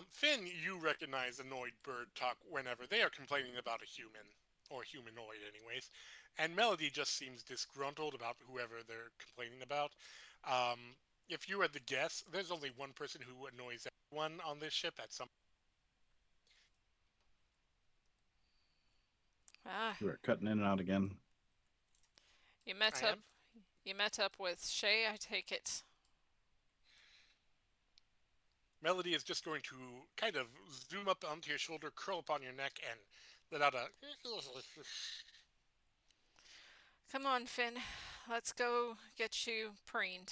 Finn, you recognize annoyed bird talk whenever they are complaining about a human, or humanoid, anyways. And Melody just seems disgruntled about whoever they're complaining about. If you had to guess, there's only one person who annoys everyone on this ship at some. Ah, You are cutting in and out again. you met I up. am. You met up with Shay, I take it. Melody is just going to kind of zoom up onto your shoulder, curl up on your neck, and let out a. Come on, Finn. Let's go get you preened.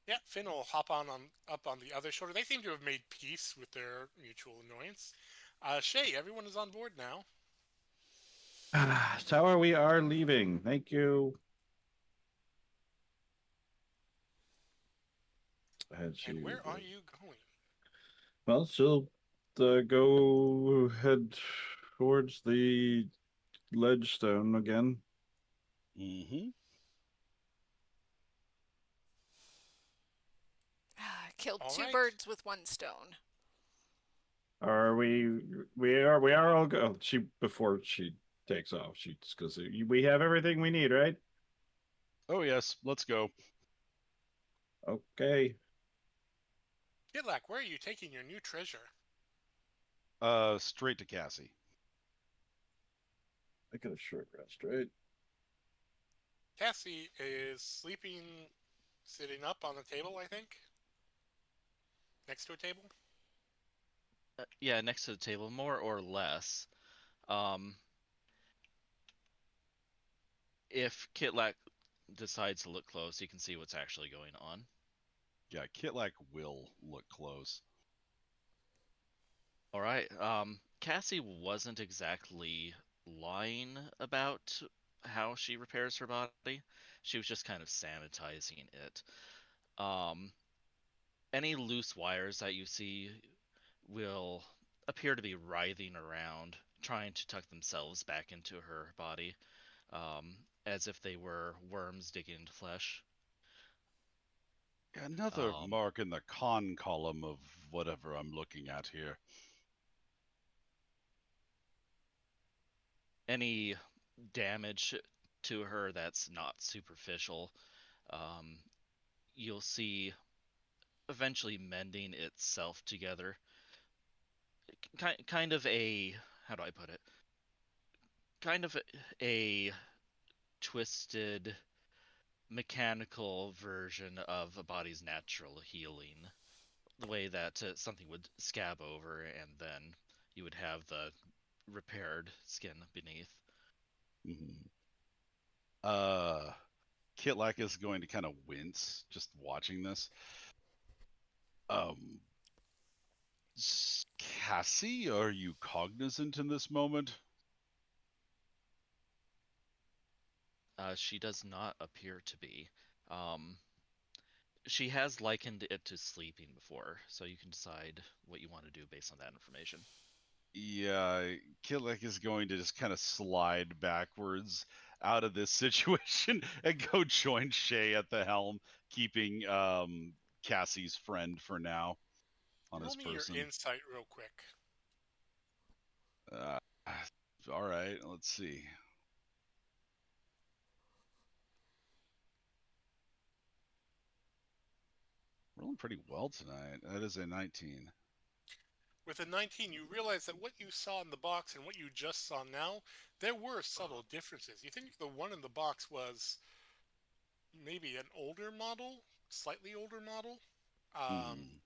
Yeah, Finn will hop on up on the other shoulder. They seem to have made peace with their mutual annoyance. Shay, everyone is on board now. Tower, we are leaving. Thank you. had And she. where are you going? Well, she'll go head towards the ledge stone again. Mm-hmm. Killed All two right. birds with one stone. Are we? We are all go. She before she takes off. She just goes. We have everything we need, right? Oh yes, let's go. Okay. Yitlak, where are you taking your new treasure? Straight to Cassie. I get a short rest, right? Cassie is sleeping, sitting up on the table, I think, next to a table. Yeah, next to the table, more or less. Um, if Kitlak decides to look close, you can see what's actually going on. Yeah, Kitlak will look close. All right. Cassie wasn't exactly lying about how she repairs her body. She was just kind of sanitizing it. Um, any loose wires that you see will appear to be writhing around, trying to tuck themselves back into her body, as if they were worms digging into flesh. Another Um, mark in the con column of whatever I'm looking at here. any damage to her that's not superficial, um, you'll see eventually mending itself together. Kind of a, how do I put it? Kind of a twisted mechanical version of a body's natural healing. The way that something would scab over and then you would have the repaired skin beneath. Mm-hmm. Uh, Kitlak is going to kind of wince just watching this. Um, Cassie, are you cognizant in this moment? She does not appear to be. Um, she has likened it to sleeping before, so you can decide what you want to do based on that information. Yeah, Kitlak is going to just kind of slide backwards out of this situation and go join Shay at the helm, keeping Cassie's friend for now on Roll his me your person. insight real quick. Uh, all right, let's see. Rolling pretty well tonight. That is a 19. With a 19, you realize that what you saw in the box and what you just saw now, there were subtle differences. You think the one in the box was maybe an older model, slightly older model. Um, Hmm.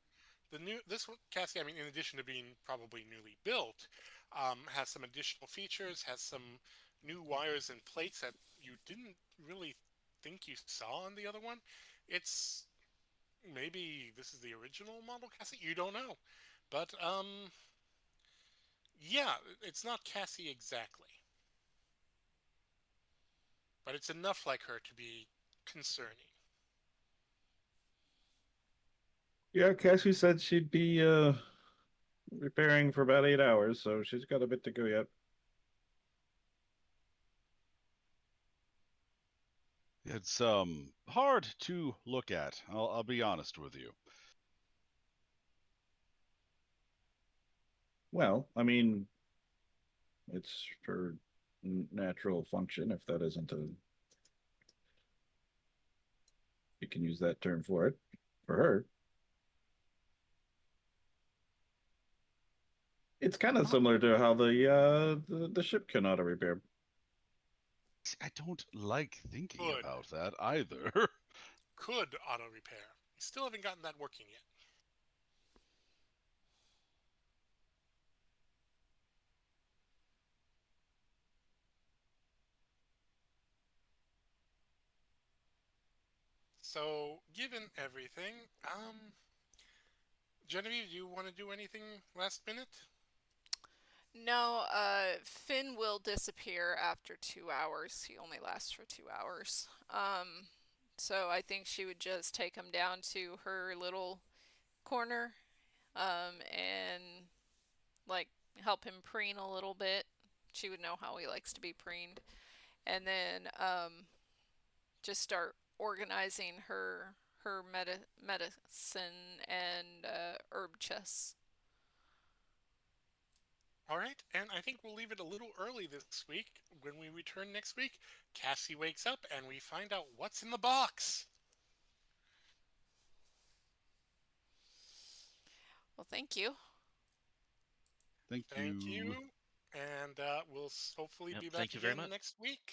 the new this one, Cassie, I mean, in addition to being probably newly built, has some additional features, has some new wires and plates that you didn't really think you saw on the other one. It's maybe this is the original model, Cassie. You don't know, but yeah, it's not Cassie exactly, but it's enough like her to be concerning. Yeah, Cassie said she'd be repairing for about 8 hours, so she's got a bit to go yet. It's hard to look at. I'll be honest with you. Well, I mean, it's her natural function, if that isn't a, you can use that term for it, for her. It's kind of similar to how the ship can auto repair. See, I don't like thinking Could about that either. could auto repair. You still haven't gotten that working yet. So, given everything, Genevieve, do you want to do anything last minute? No, Finn will disappear after 2 hours. He only lasts for 2 hours. So I think she would just take him down to her little corner, and like help him preen a little bit. She would know how he likes to be preened. And then just start organizing her medicine and herb chests. All right, and I think we'll leave it a little early this week. When we return next week, Cassie wakes up and we find out what's in the box. Well, thank you. Thank Thank you. you, and we'll hopefully Yep, be thank back you very again much. next week.